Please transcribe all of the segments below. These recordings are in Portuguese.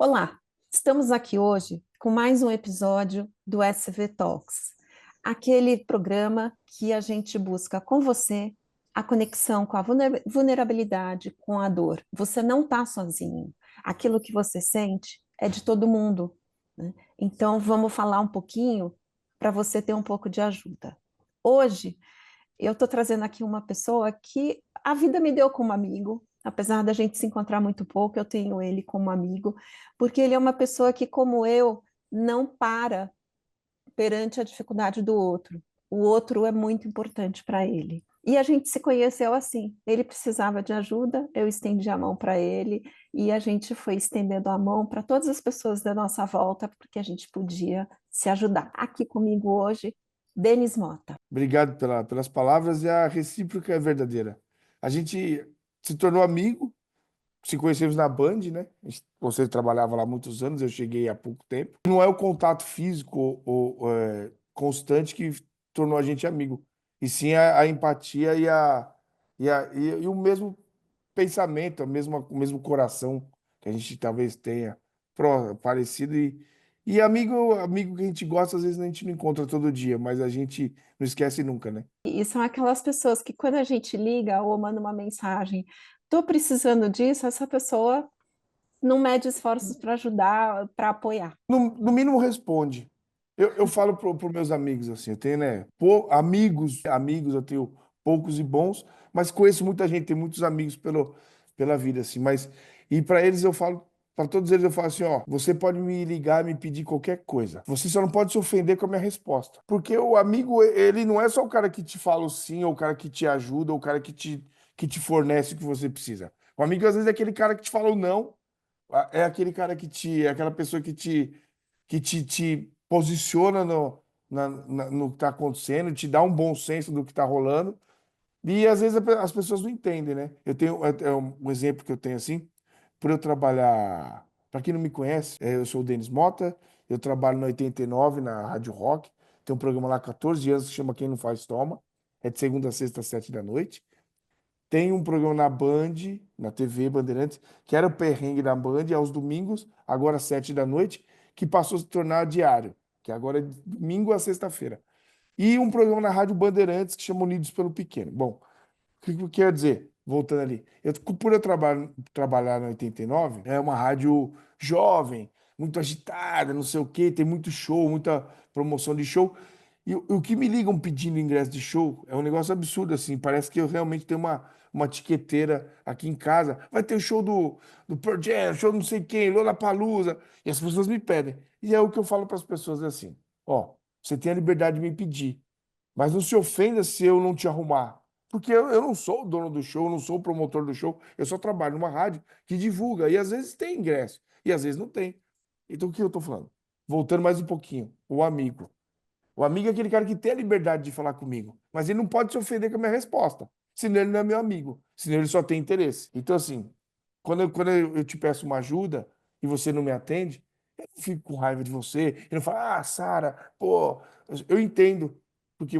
Olá, estamos aqui hoje com mais um episódio do SV Talks, aquele programa que a gente busca com você a conexão com a vulnerabilidade, com a dor. Você não está sozinho. Aquilo que você sente é de todo mundo, né? Então, vamos falar um pouquinho para você ter um pouco de ajuda. Hoje, eu estou trazendo aqui uma pessoa que a vida me deu como amigo, apesar da gente se encontrar muito pouco, eu tenho ele como amigo, porque ele é uma pessoa que, como eu, não para perante a dificuldade do outro. O outro é muito importante para ele. E a gente se conheceu assim. Ele precisava de ajuda, eu estendi a mão para ele, e a gente foi estendendo a mão para todas as pessoas da nossa volta, porque a gente podia se ajudar. Aqui comigo hoje, Denis Mota. Obrigado pelas palavras e a recíproca é verdadeira. A gente se tornou amigo, se conhecemos na Band, né? Você trabalhava lá há muitos anos, eu cheguei há pouco tempo. Não é o contato físico ou constante que tornou a gente amigo, e sim a empatia e o mesmo pensamento, o mesmo coração que a gente talvez tenha parecido. E amigo que a gente gosta, às vezes a gente não encontra todo dia, mas a gente não esquece nunca, né? E são aquelas pessoas que quando a gente liga ou manda uma mensagem, estou precisando disso, essa pessoa não mede esforços para ajudar, para apoiar. No mínimo responde. Eu falo para meus amigos assim, eu tenho, né, amigos, eu tenho poucos e bons, mas conheço muita gente, tenho muitos amigos pela vida, assim, mas, e para eles eu falo, para todos eles eu falo assim, ó, você pode me ligar, me pedir qualquer coisa, você só não pode se ofender com a minha resposta, porque o amigo, ele não é só o cara que te fala o sim, ou o cara que te ajuda, ou o cara que te fornece o que você precisa. O amigo, às vezes, é aquele cara que te fala o não, é aquele cara é aquela pessoa que te posiciona no que está acontecendo, te dá um bom senso do que está rolando. E às vezes as pessoas não entendem, né? Eu tenho um exemplo que eu tenho assim, por eu trabalhar, para quem não me conhece, eu sou o Denis Mota, eu trabalho na 89 na Rádio Rock, tem um programa lá há 14 anos que chama Quem Não Faz Toma, é de segunda a sexta às 7 da noite. Tem um programa na Band, na TV Bandeirantes, que era o Perrengue da Band, aos domingos, agora às 7 da noite, que passou a se tornar diário, que agora é de domingo a sexta-feira. E um programa na Rádio Bandeirantes que chama Unidos pelo Pequeno. Bom, o que eu quero dizer? Voltando ali. Por eu trabalhar na 89, é uma rádio jovem, muito agitada, não sei o quê, tem muito show, muita promoção de show. E o que me ligam pedindo ingresso de show é um negócio absurdo, assim. Parece que eu realmente tenho uma tiqueteira aqui em casa. Vai ter o show do Pearl Jam, show de não sei quem, Lollapalooza. E as pessoas me pedem. E é o que eu falo para as pessoas é assim: ó, você tem a liberdade de me pedir, mas não se ofenda se eu não te arrumar. Porque eu não sou o dono do show, eu não sou o promotor do show, eu só trabalho numa rádio que divulga. E às vezes tem ingresso, e às vezes não tem. Então o que eu estou falando? Voltando mais um pouquinho, o amigo. O amigo é aquele cara que tem a liberdade de falar comigo, mas ele não pode se ofender com a minha resposta, senão ele não é meu amigo, senão ele só tem interesse. Então, assim, quando eu te peço uma ajuda e você não me atende, eu não fico com raiva de você, eu não falo, ah, Sara, pô, eu entendo, porque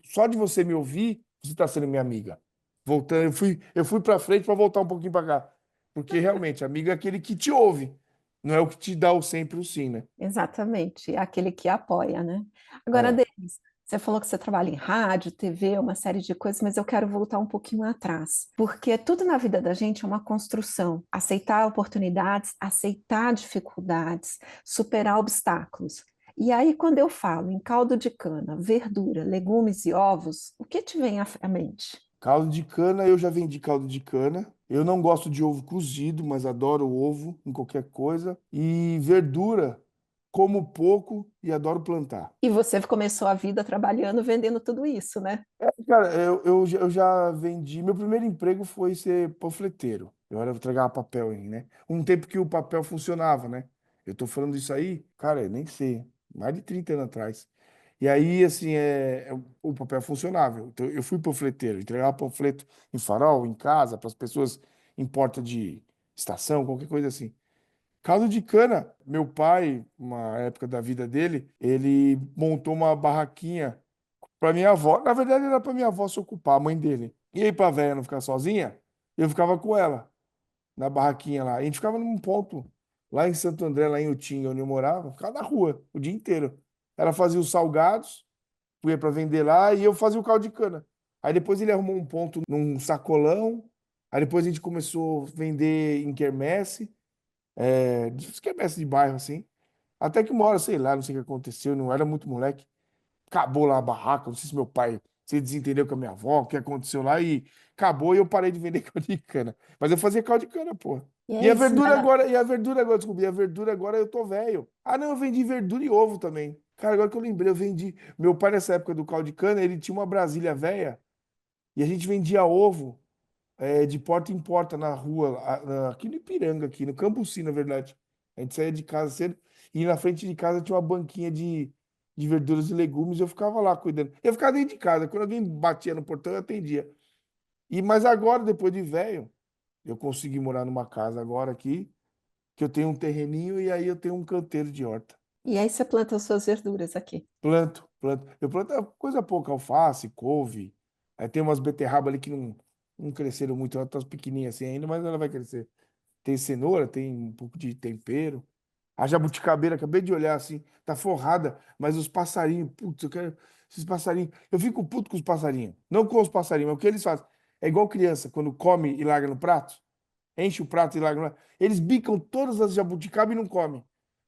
só de você me ouvir, você está sendo minha amiga. Voltando, eu fui para frente para voltar um pouquinho para cá, porque realmente, amigo é aquele que te ouve, não é o que te dá o sempre o sim, né? Exatamente, é aquele que apoia, né? Agora, É. Denis, você falou que você trabalha em rádio, TV, uma série de coisas, mas eu quero voltar um pouquinho atrás, porque tudo na vida da gente é uma construção. Aceitar oportunidades, aceitar dificuldades, superar obstáculos. E aí, quando eu falo em caldo de cana, verdura, legumes e ovos, o que te vem à mente? Caldo de cana, eu já vendi caldo de cana. Eu não gosto de ovo cozido, mas adoro ovo em qualquer coisa. E verdura, como pouco e adoro plantar. E você começou a vida trabalhando, vendendo tudo isso, né? Cara, eu já vendi. Meu primeiro emprego foi ser panfleteiro. Eu era entregar papel, né? Um tempo que o papel funcionava, né? Eu tô falando isso aí, cara, eu nem sei, mais de 30 anos atrás. E aí, assim, o papel funcionava. Então, eu fui panfleteiro, entregava panfleto em farol, em casa, para as pessoas em porta de estação, qualquer coisa assim. Caldo de cana, meu pai, uma época da vida dele, ele montou uma barraquinha para minha avó. Na verdade, era para minha avó se ocupar, a mãe dele. E aí, para a velha não ficar sozinha, eu ficava com ela na barraquinha lá. A gente ficava num ponto lá em Santo André, lá em Utinga, onde eu morava, ficava na rua o dia inteiro. Ela fazia os salgados, ia para vender lá e eu fazia o caldo de cana. Aí depois ele arrumou um ponto num sacolão. Aí depois a gente começou a vender em quermesse, quermesse de bairro assim. Até que uma hora, sei lá, não sei o que aconteceu, não era muito moleque. Acabou lá a barraca, não sei se meu pai se desentendeu com a minha avó, o que aconteceu lá e acabou e eu parei de vender caldo de cana. Mas eu fazia caldo de cana, pô. E é isso, né? Desculpa, e a verdura agora eu tô velho. Ah, não, eu vendi verdura e ovo também. Cara, agora que eu lembrei, eu vendi. Meu pai, nessa época do caldo de cana, ele tinha uma Brasília velha e a gente vendia ovo de porta em porta na rua, aqui no Ipiranga, aqui no Cambuci, na verdade. A gente saía de casa cedo e na frente de casa tinha uma banquinha de verduras e legumes e eu ficava lá cuidando. Eu ficava dentro de casa, quando alguém batia no portão, eu atendia. Mas agora, depois de velho, eu consegui morar numa casa agora aqui, que eu tenho um terreninho e aí eu tenho um canteiro de horta. E aí você planta as suas verduras aqui. Planto, planto. Eu planto coisa pouca, alface, couve. Aí tem umas beterraba ali que não cresceram muito, elas estão pequenininhas assim ainda, mas ela vai crescer. Tem cenoura, tem um pouco de tempero. A jabuticabeira, acabei de olhar assim, tá forrada, mas os passarinhos, putz, eu quero esses passarinhos. Eu fico puto com os passarinhos. Não com os passarinhos, mas o que eles fazem? É igual criança, quando come e larga no prato, enche o prato e larga no prato. Eles bicam todas as jabuticabas e não comem.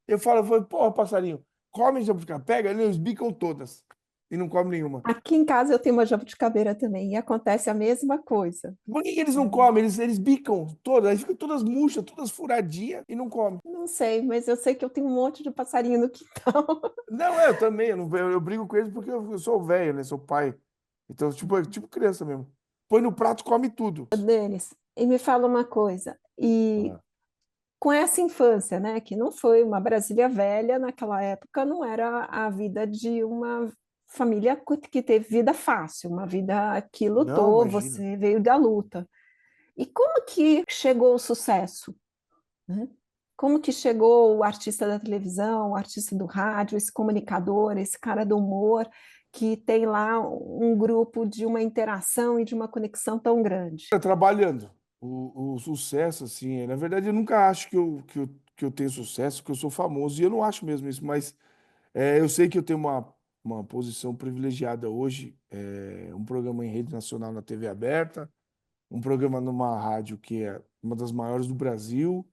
Eu falo, porra, passarinho, come jabuticaba, pega, eles bicam todas e não comem nenhuma. Aqui em casa eu tenho uma jabuticabeira também e acontece a mesma coisa. Por que que eles não É, comem? Eles bicam todas, aí ficam todas murchas, todas furadinhas e não comem. não sei, mas eu sei que eu tenho um monte de passarinho no quintal. Não, eu também, eu, não, eu brigo com eles porque eu sou velho, né? Sou pai. Então, tipo, é tipo criança mesmo. Põe no prato, come tudo. Denis, e me fala uma coisa, e Ah, com essa infância, né, que não foi uma Brasília velha, naquela época não era a vida de uma família que teve vida fácil, uma vida que não, lutou, imagina. você veio da luta. E como que chegou o sucesso, né? Como que chegou o artista da televisão, o artista do rádio, esse comunicador, esse cara do humor, que tem lá um grupo de uma interação e de uma conexão tão grande? Trabalhando. O sucesso, assim, na verdade, eu nunca acho que eu tenho sucesso, que eu sou famoso, e eu não acho mesmo isso, mas eu sei que eu tenho uma posição privilegiada hoje, um programa em rede nacional na TV aberta, um programa numa rádio que é uma das maiores do Brasil,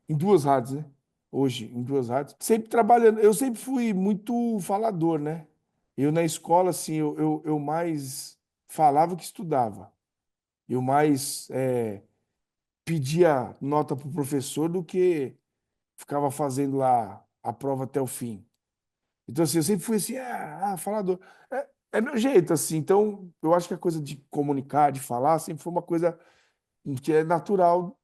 em duas rádios, né? Hoje, em duas rádios. Sempre trabalhando. Eu sempre fui muito falador, né? Eu na escola, assim, eu mais falava que estudava. Eu mais pedia nota para o professor do que ficava fazendo lá a prova até o fim. Então, assim, eu sempre fui assim, falador. É meu jeito, assim. Então, eu acho que a coisa de comunicar, de falar, sempre foi uma coisa que é natural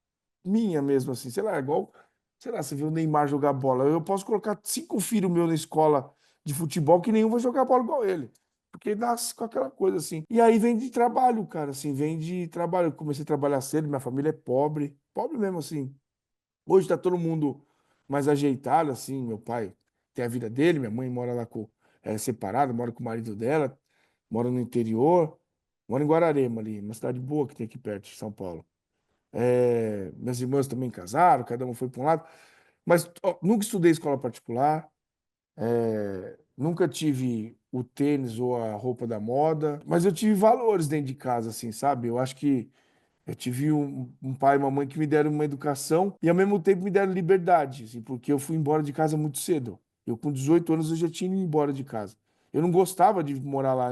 minha mesmo, assim. Sei lá, igual, sei lá, você vê o Neymar jogar bola. Eu posso colocar 5 filhos meus na escola de futebol que nenhum vai jogar bola igual ele. Porque nasce com aquela coisa assim. E aí vem de trabalho, cara, assim, vem de trabalho. Eu comecei a trabalhar cedo, minha família é pobre, pobre mesmo, assim. Hoje tá todo mundo mais ajeitado, assim. Meu pai tem a vida dele, minha mãe mora lá separada, mora com o marido dela, mora no interior, mora em Guararema ali, uma cidade boa que tem aqui perto de São Paulo. Minhas irmãs também casaram, cada uma foi para um lado. Mas ó, nunca estudei escola particular, nunca tive o tênis ou a roupa da moda, mas eu tive valores dentro de casa, assim, sabe? Eu acho que eu tive um pai e uma mãe que me deram uma educação e ao mesmo tempo me deram liberdade, assim, porque eu fui embora de casa muito cedo. Eu com 18 anos eu já tinha ido embora de casa. Eu não gostava de morar lá.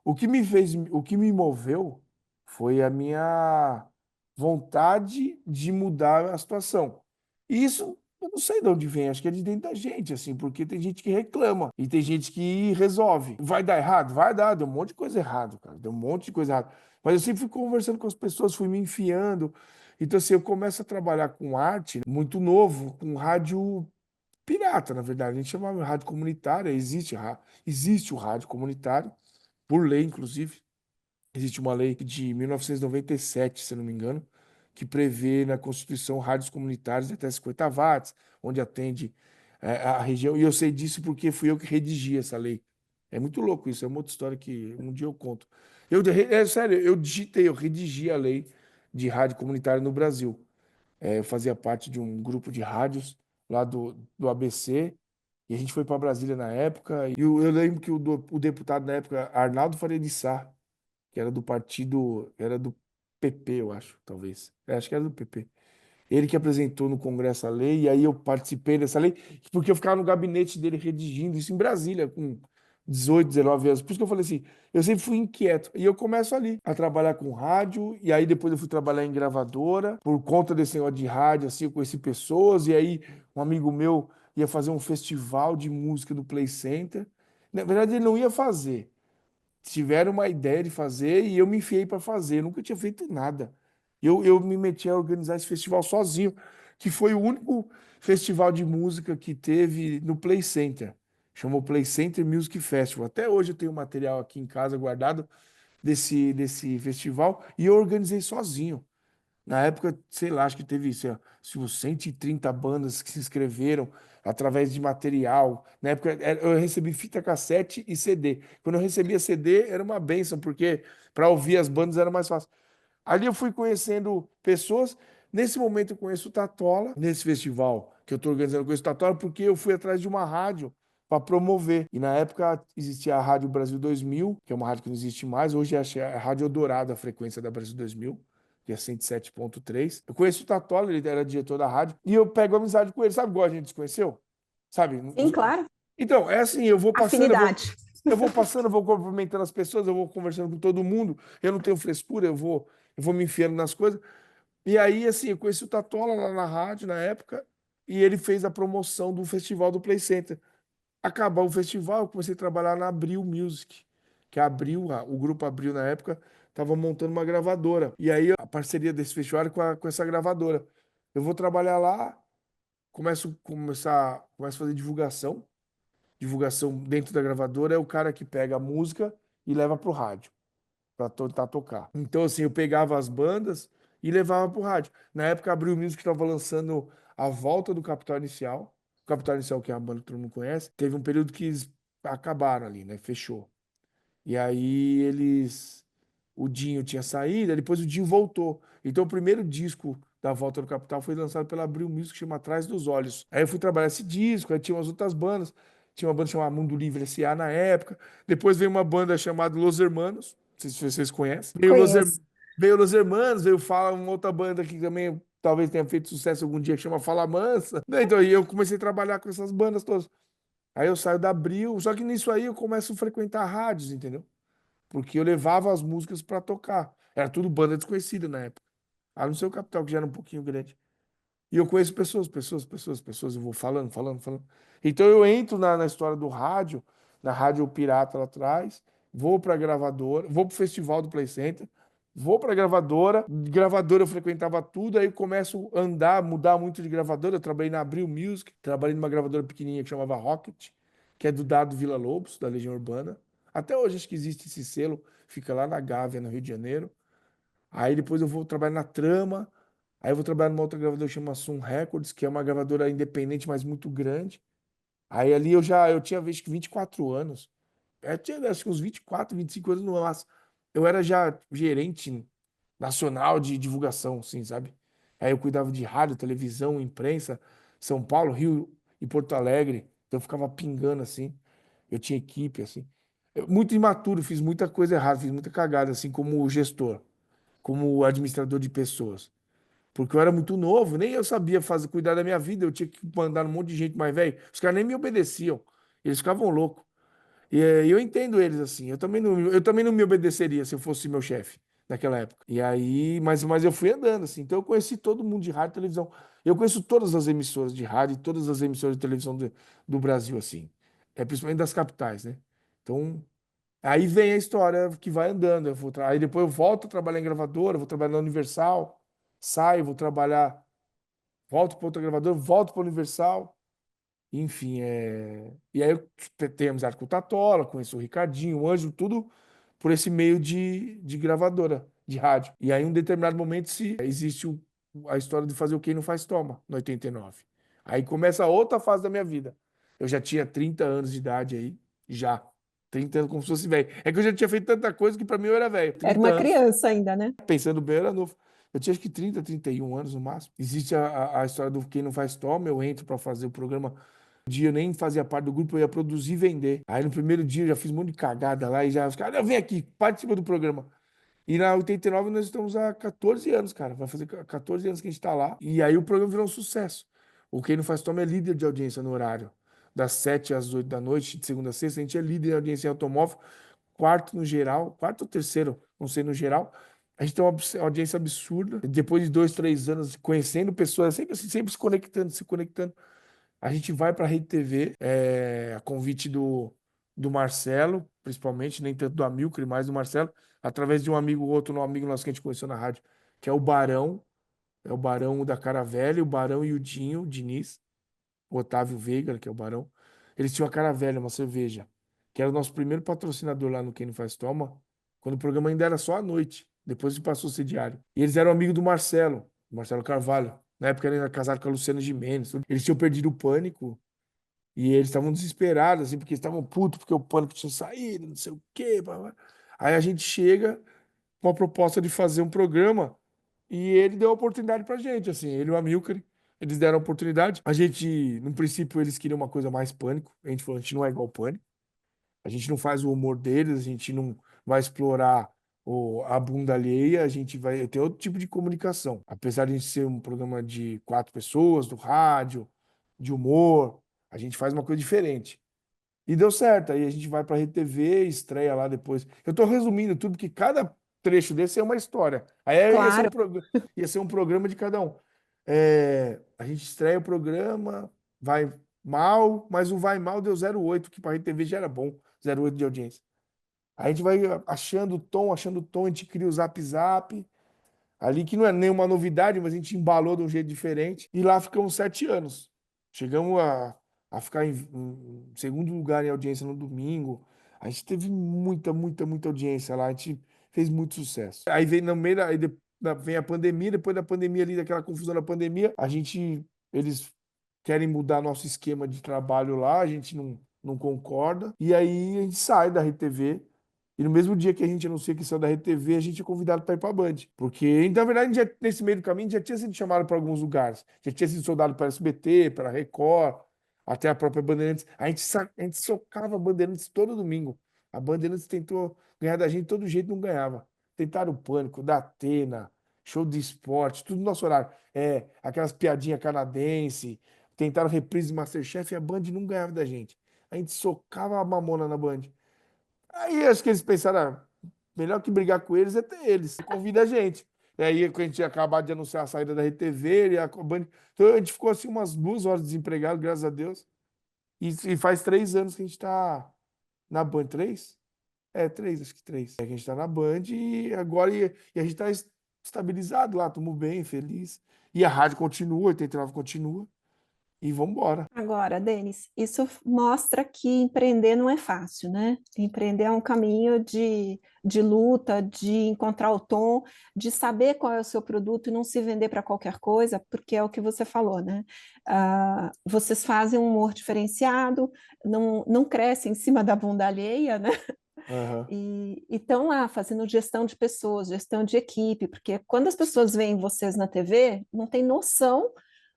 O que me fez, o que me moveu foi a minha vontade de mudar a situação. E isso eu não sei de onde vem, acho que é de dentro da gente, assim, porque tem gente que reclama e tem gente que resolve. Vai dar errado? Vai dar, deu um monte de coisa errada, cara, deu um monte de coisa errada. Mas eu sempre fui conversando com as pessoas, fui me enfiando. Então, assim, eu começo a trabalhar com arte muito novo, com rádio pirata, na verdade. A gente chamava de rádio comunitária, existe o rádio comunitário, por lei, inclusive. Existe uma lei de 1997, se eu não me engano, que prevê na Constituição rádios comunitários de até 50 watts, onde atende a região. E eu sei disso porque fui eu que redigi essa lei. É muito louco isso, é uma outra história que um dia eu conto. É sério, eu digitei, eu redigi a lei de rádio comunitária no Brasil. Eu fazia parte de um grupo de rádios lá do ABC, e a gente foi para Brasília na época. E eu lembro que o deputado na época, Arnaldo Faria de Sá, que era do partido, era do PP, eu acho, talvez. Acho que era do PP. Ele que apresentou no Congresso a lei, e aí eu participei dessa lei, porque eu ficava no gabinete dele redigindo isso em Brasília, com 18, 19 anos. Por isso que eu falei assim, eu sempre fui inquieto. E eu começo ali a trabalhar com rádio, e aí depois eu fui trabalhar em gravadora, por conta desse negócio de rádio, assim, eu conheci pessoas, e aí um amigo meu ia fazer um festival de música do Play Center. Na verdade, ele não ia fazer. Tiveram uma ideia de fazer e eu me enfiei para fazer. Eu nunca tinha feito nada. Eu me meti a organizar esse festival sozinho, que foi o único festival de música que teve no Play Center. Chamou Play Center Music Festival. Até hoje eu tenho material aqui em casa guardado desse festival e eu organizei sozinho. Na época, sei lá, acho que teve, sei lá, 130 bandas que se inscreveram através de material. Na época, eu recebi fita cassete e CD. Quando eu recebia CD, era uma bênção, porque para ouvir as bandas era mais fácil. Ali eu fui conhecendo pessoas. Nesse momento, eu conheço o Tatola. Nesse festival que eu estou organizando, eu conheço o Tatola porque eu fui atrás de uma rádio para promover. E na época existia a Rádio Brasil 2000, que é uma rádio que não existe mais. Hoje é a Rádio Eldorado, a frequência da Brasil 2000, que é 107,3. Eu conheço o Tatola, ele era diretor da rádio, e eu pego amizade com ele. Sabe igual a gente se conheceu? Sabe? Sim, claro. Então, é assim, eu vou passando, Afinidade. eu vou passando, eu vou cumprimentando as pessoas, eu vou conversando com todo mundo, eu não tenho frescura, eu vou me enfiando nas coisas. E aí, assim, eu conheci o Tatola lá na rádio, na época, e ele fez a promoção do festival do Play Center. Acabou o festival, eu comecei a trabalhar na Abril Music, que a Abril, o grupo Abril na época, estava montando uma gravadora. E aí a parceria desse festival era com essa gravadora. Eu vou trabalhar lá, começo a fazer divulgação. Divulgação dentro da gravadora é o cara que pega a música e leva pro rádio para tentar tocar. Então, assim, eu pegava as bandas e levava pro rádio. Na época, a Abril Music estava lançando A Volta do Capital Inicial. O Capital Inicial, que é a banda que todo mundo conhece, teve um período que eles acabaram ali, né? Fechou. E aí eles. O Dinho tinha saído, aí depois o Dinho voltou. Então o primeiro disco da Volta do Capital foi lançado pela Abril Music, que chama Atrás dos Olhos. Aí eu fui trabalhar esse disco, aí tinha umas outras bandas. Tinha uma banda chamada Mundo Livre S.A. na época. Depois veio uma banda chamada Los Hermanos, não sei se vocês conhecem. Conheço. Veio Los Hermanos, veio Fala, uma outra banda que também talvez tenha feito sucesso algum dia, que chama Fala Mansa. Né, então, aí eu comecei a trabalhar com essas bandas todas. Aí eu saio da Abril, só que nisso aí eu começo a frequentar rádios, entendeu? Porque eu levava as músicas para tocar. Era tudo banda desconhecida na época. A não ser o Capital, que já era um pouquinho grande. E eu conheço pessoas, eu vou falando, falando, falando. Então eu entro na história do rádio, na Rádio Pirata lá atrás, vou para a gravadora, vou para o Festival do Play Center, vou para a gravadora eu frequentava tudo, aí eu começo a andar, mudar muito de gravadora. Eu trabalhei na Abril Music, trabalhei numa gravadora pequenininha que chamava Rocket, que é do Dado Villa-Lobos, da Legião Urbana. Até hoje acho que existe esse selo, fica lá na Gávea, no Rio de Janeiro. Aí depois eu vou trabalhar na Trama. Aí eu vou trabalhar numa outra gravadora que chama Sun Records, que é uma gravadora independente, mas muito grande. Aí ali eu tinha acho que 24 anos. Eu tinha acho que uns 24, 25 anos no máximo. Eu era já gerente nacional de divulgação, assim, sabe? Aí eu cuidava de rádio, televisão, imprensa, São Paulo, Rio e Porto Alegre. Então eu ficava pingando assim. Eu tinha equipe, assim. Muito imaturo, fiz muita coisa errada, fiz muita cagada, assim, como gestor, como administrador de pessoas. Porque eu era muito novo, nem eu sabia cuidar da minha vida, eu tinha que mandar um monte de gente mais velho. Os caras nem me obedeciam, eles ficavam loucos. E eu entendo eles assim, eu também não me obedeceria se eu fosse meu chefe naquela época. E aí, mas eu fui andando assim, então eu conheci todo mundo de rádio e televisão. Eu conheço todas as emissoras de rádio e todas as emissoras de televisão do Brasil, assim. Principalmente das capitais, né? Então, aí vem a história que vai andando. Aí depois eu volto a trabalhar em gravadora, vou trabalhar na Universal, saio, vou trabalhar, volto para outra gravadora, volto para a Universal, enfim. E aí eu tenho amizade com o Tatola, conheço o Ricardinho, o Ângelo, tudo por esse meio de gravadora, de rádio. E aí, em um determinado momento, se existe a história de fazer o Quem Não Faz Toma, no 89. Aí começa outra fase da minha vida. Eu já tinha 30 anos de idade aí, já. 30 anos como se fosse velho. É que eu já tinha feito tanta coisa que para mim eu era velho. Era 30 uma anos, criança ainda, né? pensando bem, eu era novo. Eu tinha acho que 30, 31 anos no máximo. Existe a história do Quem Não Faz Toma, eu entro para fazer o programa. Um dia eu nem fazia parte do grupo, eu ia produzir e vender. Aí no primeiro dia eu já fiz um monte de cagada lá e já os caras, vem aqui, participa do programa. E na 89 nós estamos há 14 anos, cara. Vai fazer 14 anos que a gente tá lá. E aí o programa virou um sucesso. O Quem Não Faz Toma é líder de audiência no horário. Das 7 às 8 da noite, de segunda a sexta, a gente é líder de audiência em automóvel, quarto no geral, quarto ou terceiro, não sei, no geral. A gente tem uma audiência absurda. Depois de 2, 3 anos conhecendo pessoas, sempre, assim, sempre se conectando, se conectando. A gente vai para a Rede TV, a convite do Marcelo, principalmente, nem tanto do Amilcar, mais do Marcelo, através de um amigo, outro um amigo nosso que a gente conheceu na rádio, que é o Barão da Caravelha, o Barão e o Dinho, o Diniz, o Otávio Veiga, que é o Barão. Eles tinham a Caravelha, uma cerveja, que era o nosso primeiro patrocinador lá no Quem Não Faz Toma, quando o programa ainda era só à noite, depois que passou a ser diário. E eles eram amigos do Marcelo Carvalho. Na época ele era casado com a Luciana Gimenez. Eles tinham perdido o Pânico e eles estavam desesperados, assim, porque eles estavam putos, porque o Pânico tinha saído, não sei o quê. Blá, blá. Aí a gente chega com a proposta de fazer um programa e ele deu a oportunidade pra gente, assim, ele e o Amilcar, eles deram a oportunidade. A gente, no princípio, eles queriam uma coisa mais Pânico. A gente falou, a gente não é igual Pânico. A gente não faz o humor deles, a gente não vai explorar a bunda alheia, a gente vai ter outro tipo de comunicação. Apesar de a gente ser um programa de 4 pessoas, do rádio, de humor, a gente faz uma coisa diferente. E deu certo. Aí a gente vai para a RTV, estreia lá depois. Eu estou resumindo tudo, porque cada trecho desse é uma história. Claro. Ia ser um programa de cada um. A gente estreia o programa, vai mal, mas o vai mal deu 0,8, que para a RTV já era bom, 0,8 de audiência. Aí a gente vai achando o tom, a gente cria o Zap Zap, ali que não é nenhuma novidade, mas a gente embalou de um jeito diferente. E lá ficamos 7 anos. Chegamos a ficar em segundo lugar em audiência no domingo. A gente teve muita, muita, muita audiência lá. A gente fez muito sucesso. Aí vem no meio, vem a pandemia. Depois da pandemia ali, daquela confusão da pandemia, eles querem mudar nosso esquema de trabalho lá. A gente não concorda. E aí a gente sai da RTV. E no mesmo dia que a gente anuncia que saiu da RTV, a gente é convidado para ir para a Band. Porque, na verdade, nesse meio do caminho, já tinha sido chamado para alguns lugares. Já tinha sido soldado para SBT, para Record, até a própria Bandeirantes. A gente socava a Bandeirantes todo domingo. A Bandeirantes tentou ganhar da gente de todo jeito, não ganhava. Tentaram o Pânico, da Atena, show de esporte, tudo no nosso horário. Aquelas piadinhas canadense, tentaram reprise de Masterchef e a Band não ganhava da gente. A gente socava a mamona na Band. Aí acho que eles pensaram, melhor que brigar com eles é ter eles. Convida a gente. E aí, quando a gente tinha acabado de anunciar a saída da RTV, e a Band. Então a gente ficou assim umas 2 horas desempregado, graças a Deus. E faz 3 anos que a gente tá na Band. 3? 3, acho que 3. É que a gente tá na Band e agora e a gente tá estabilizado lá, estamos bem, feliz. E a rádio continua, 89 continua. E vamos embora. Agora, Denis, isso mostra que empreender não é fácil, né? Empreender é um caminho de luta, de encontrar o tom, de saber qual é o seu produto e não se vender para qualquer coisa, porque é o que você falou, né? Vocês fazem um humor diferenciado, não crescem em cima da bunda alheia, né? Aham. E estão lá fazendo gestão de pessoas, gestão de equipe, porque quando as pessoas veem vocês na TV, não tem noção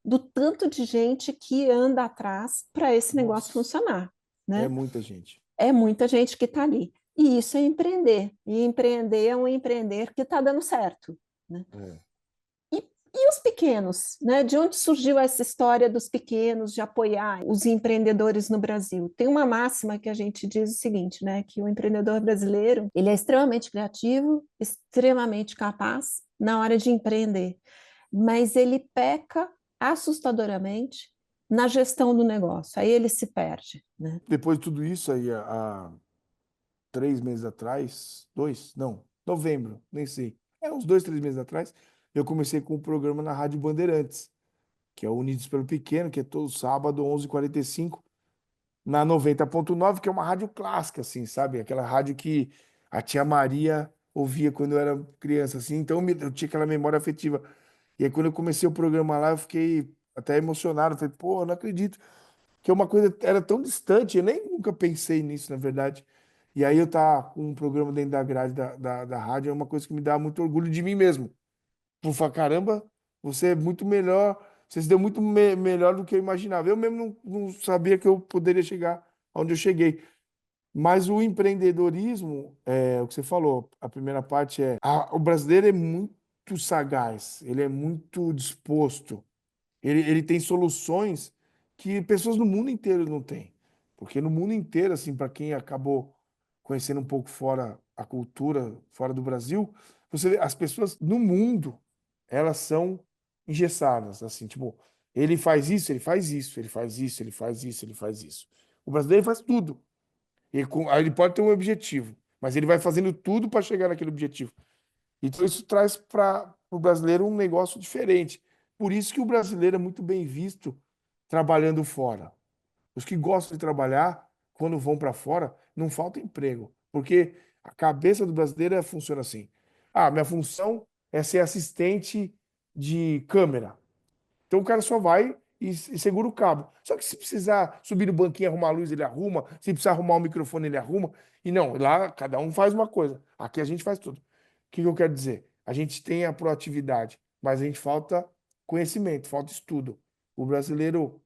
do tanto de gente que anda atrás para esse negócio Nossa, funcionar, é né? muita gente. É muita gente que está ali. E isso é empreender. E empreender é um empreender que está dando certo, né? É. E os pequenos, né? De onde surgiu essa história dos pequenos de apoiar os empreendedores no Brasil? Tem uma máxima que a gente diz o seguinte, né? Que o empreendedor brasileiro, ele é extremamente criativo, extremamente capaz na hora de empreender, mas ele peca assustadoramente na gestão do negócio. Aí ele se perde, né? Depois de tudo isso aí, há 3 meses atrás, dois, não, novembro, nem sei. Uns 2, 3 meses atrás, eu comecei com o programa na Rádio Bandeirantes, que é o Unidos pelo Pequeno, que é todo sábado, 11h45, na 90,9, que é uma rádio clássica, assim, sabe? Aquela rádio que a tia Maria ouvia quando eu era criança, assim. Então eu tinha aquela memória afetiva. E aí, quando eu comecei o programa lá, eu fiquei até emocionado. Falei, pô, eu não acredito que uma coisa era tão distante, eu nem nunca pensei nisso, na verdade. E aí eu tá com um programa dentro da grade da rádio é uma coisa que me dá muito orgulho de mim mesmo. Por falar, caramba, você é muito melhor, você se deu muito melhor do que eu imaginava. Eu mesmo não sabia que eu poderia chegar onde eu cheguei. Mas o empreendedorismo, é o que você falou, a primeira parte é, o brasileiro é muito sagaz, ele é muito disposto, ele tem soluções que pessoas no mundo inteiro não têm. Porque no mundo inteiro, assim, para quem acabou conhecendo um pouco fora a cultura, fora do Brasil, você vê, as pessoas no mundo, elas são engessadas, assim, tipo, ele faz isso, ele faz isso, ele faz isso, ele faz isso, ele faz isso. O brasileiro faz tudo. Aí ele pode ter um objetivo, mas ele vai fazendo tudo para chegar naquele objetivo. Então isso traz para o brasileiro um negócio diferente. Por isso que o brasileiro é muito bem visto trabalhando fora. Os que gostam de trabalhar, quando vão para fora, não falta emprego, porque a cabeça do brasileiro funciona assim. Ah, minha função é ser assistente de câmera. Então o cara só vai e segura o cabo. Só que se precisar subir no banquinho, arrumar a luz, ele arruma. Se precisar arrumar o microfone, ele arruma. E não, lá cada um faz uma coisa. Aqui a gente faz tudo. O que que eu quero dizer? A gente tem a proatividade, mas a gente falta conhecimento, falta estudo. O brasileiro,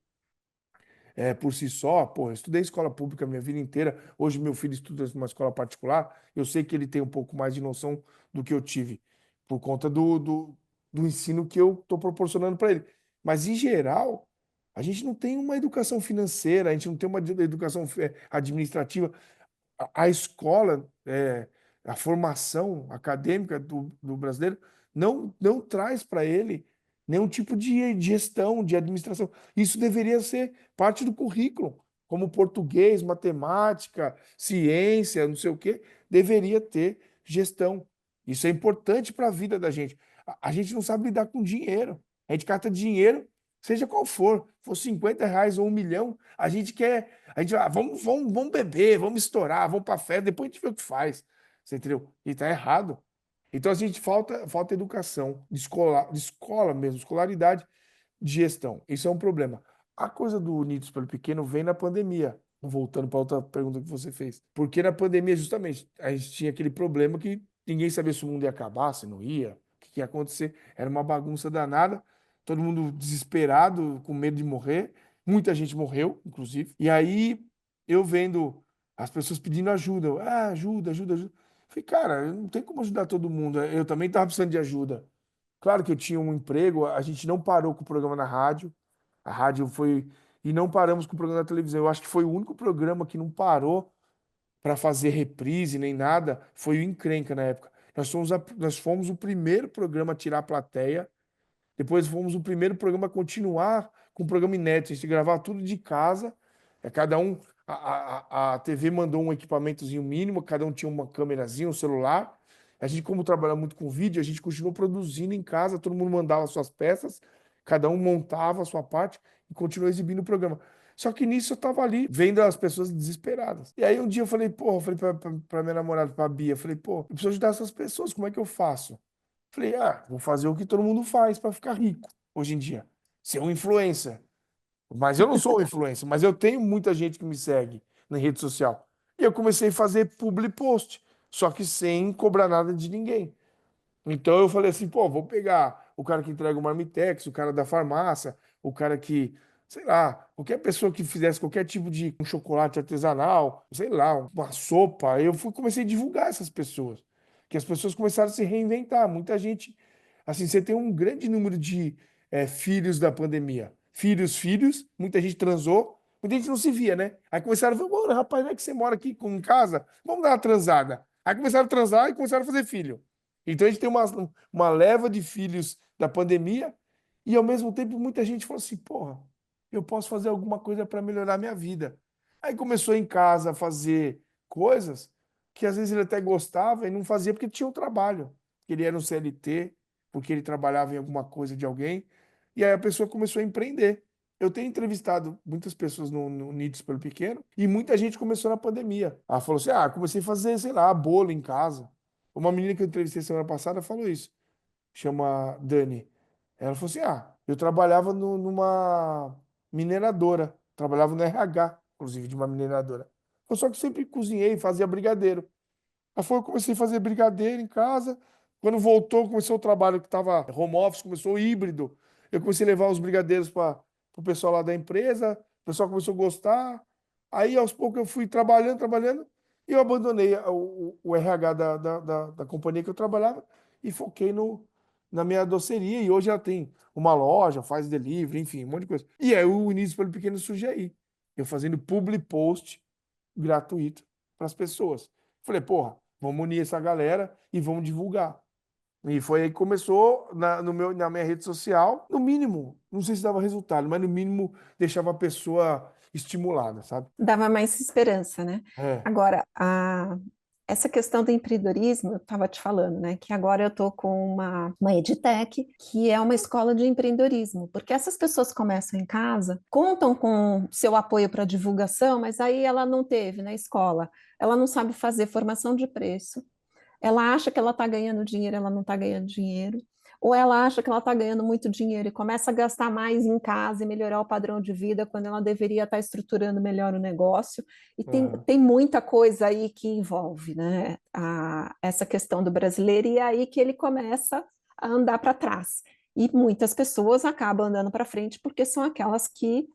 por si só, pô, eu estudei escola pública a minha vida inteira. Hoje meu filho estuda numa escola particular. Eu sei que ele tem um pouco mais de noção do que eu tive, por conta do ensino que eu estou proporcionando para ele. Mas, em geral, a gente não tem uma educação financeira, a gente não tem uma educação administrativa. A escola, a formação acadêmica do brasileiro não traz para ele nenhum tipo de gestão, de administração. Isso deveria ser parte do currículo, como português, matemática, ciência, não sei o quê, deveria ter gestão. Isso é importante para a vida da gente. A gente não sabe lidar com dinheiro. A gente cata dinheiro, seja qual for R$ 50 ou 1 milhão, a gente quer a gente, vamos beber, vamos estourar, vamos para festa, depois a gente vê o que faz. Você entendeu? E tá errado. Então a gente falta educação, de escola mesmo, escolaridade, de gestão. Isso é um problema. A coisa do Unidos pelo Pequeno vem na pandemia. Voltando para outra pergunta que você fez. Porque na pandemia, justamente, a gente tinha aquele problema que ninguém sabia se o mundo ia acabar, se não ia, o que ia acontecer. Era uma bagunça danada, todo mundo desesperado, com medo de morrer. Muita gente morreu, inclusive. E aí, eu vendo as pessoas pedindo ajuda. Ajuda, ajuda, ajuda. Falei, cara, eu não tem como ajudar todo mundo. Eu também estava precisando de ajuda. Claro que eu tinha um emprego, a gente não parou com o programa na rádio. A rádio foi. E não paramos com o programa da televisão. Eu acho que foi o único programa que não parou para fazer reprise nem nada. Foi o Encrenca na época. Nós fomos o primeiro programa a tirar a plateia. Depois fomos o primeiro programa a continuar com o programa inédito. A gente gravava tudo de casa. Cada um. A TV mandou um equipamentozinho mínimo, cada um tinha uma câmerazinha, um celular. A gente, como trabalha muito com vídeo, a gente continuou produzindo em casa, todo mundo mandava suas peças, cada um montava a sua parte e continuou exibindo o programa. Só que nisso eu tava ali, vendo as pessoas desesperadas. E aí um dia eu falei, porra, eu falei pra minha namorada, pra Bia, eu falei, pô, eu preciso ajudar essas pessoas, como é que eu faço? Falei, vou fazer o que todo mundo faz para ficar rico hoje em dia. Ser um influencer. Mas eu não sou um influencer, mas eu tenho muita gente que me segue na rede social. E eu comecei a fazer public post, só que sem cobrar nada de ninguém. Então eu falei assim, pô, vou pegar o cara que entrega o Marmitex, o cara da farmácia, o cara que, sei lá, qualquer pessoa que fizesse qualquer tipo de um chocolate artesanal, sei lá, uma sopa. Comecei a divulgar essas pessoas, que as pessoas começaram a se reinventar. Muita gente, assim, você tem um grande número de filhos da pandemia. Filhos, muita gente transou, muita gente não se via, né? Aí começaram a falar, "Ô, rapaz, não é que você mora aqui em casa? Vamos dar uma transada." Aí começaram a transar e começaram a fazer filho. Então a gente tem uma leva de filhos da pandemia e ao mesmo tempo muita gente falou assim, porra, eu posso fazer alguma coisa para melhorar a minha vida. Aí começou em casa a fazer coisas que às vezes ele até gostava e não fazia porque tinha um trabalho. Ele era um CLT, porque ele trabalhava em alguma coisa de alguém, e aí a pessoa começou a empreender. Eu tenho entrevistado muitas pessoas no Unidos pelo Pequeno e muita gente começou na pandemia. Ela falou assim: comecei a fazer, sei lá, bolo em casa. Uma menina que eu entrevistei semana passada falou isso. Chama Dani. Ela falou assim: eu trabalhava numa mineradora. Trabalhava no RH, inclusive, de uma mineradora. Eu só que sempre cozinhei, fazia brigadeiro. Ela falou: eu comecei a fazer brigadeiro em casa. Quando voltou, começou o trabalho que estava home office, começou o híbrido. Eu comecei a levar os brigadeiros para o pessoal lá da empresa, o pessoal começou a gostar. Aí, aos poucos, eu fui trabalhando, trabalhando, e eu abandonei o RH da companhia que eu trabalhava e foquei na minha doceria. E hoje ela tem uma loja, faz delivery, enfim, um monte de coisa. E aí o início pelo pequeno surge aí. Eu fazendo public post gratuito para as pessoas. Falei, porra, vamos unir essa galera e vamos divulgar. E foi aí que começou na minha rede social, no mínimo, não sei se dava resultado, mas no mínimo deixava a pessoa estimulada, sabe? Dava mais esperança, né? É. Agora, essa questão do empreendedorismo, eu estava te falando, né? Que agora eu estou com uma EdTech, que é uma escola de empreendedorismo, porque essas pessoas começam em casa, contam com seu apoio para divulgação, mas aí ela não teve na escola, ela não sabe fazer formação de preço, ela acha que ela está ganhando dinheiro, ela não está ganhando dinheiro. Ou ela acha que ela está ganhando muito dinheiro e começa a gastar mais em casa e melhorar o padrão de vida quando ela deveria estar estruturando melhor o negócio. E Aham. tem muita coisa aí que envolve, né, essa questão do brasileiro, e é aí que ele começa a andar para trás. E muitas pessoas acabam andando para frente porque são aquelas que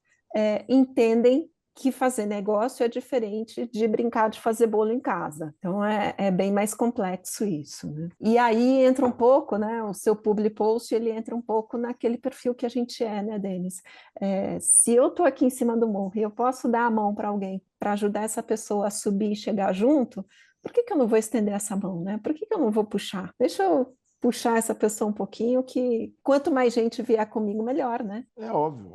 entendem que fazer negócio é diferente de brincar de fazer bolo em casa. Então é bem mais complexo isso, né? E aí entra um pouco, né? O seu public post, ele entra um pouco naquele perfil que a gente é, né, Denis? Se eu estou aqui em cima do morro e eu posso dar a mão para alguém para ajudar essa pessoa a subir e chegar junto, por que que eu não vou estender essa mão, né? Por que que eu não vou puxar? Deixa eu puxar essa pessoa um pouquinho, que quanto mais gente vier comigo, melhor, né? É óbvio.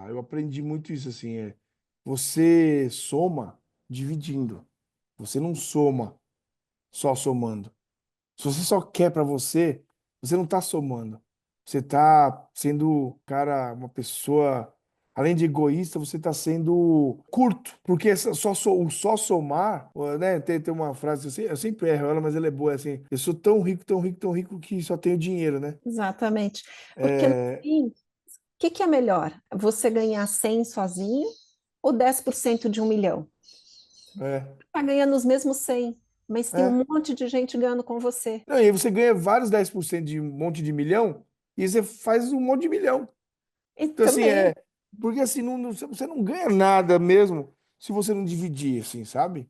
Eu aprendi muito isso assim. Você soma dividindo. Você não soma só somando. Se você só quer para você, você não está somando. Você está sendo, cara, uma pessoa, além de egoísta, você está sendo curto. Porque o só somar, né? Tem uma frase, eu sempre erro ela, mas ela é boa, é assim. Eu sou tão rico, tão rico, tão rico que só tenho dinheiro, né? Exatamente. Porque no É, fim, o que é melhor? Você ganhar 100 sozinho ou 10% de 1 milhão? é, Está ganhando os mesmos 100, mas tem é. um monte de gente ganhando com você. Não, e aí você ganha vários 10% de um monte de milhão e você faz um monte de milhão. E Então, assim, também, porque assim, você não ganha nada mesmo se você não dividir, assim, sabe?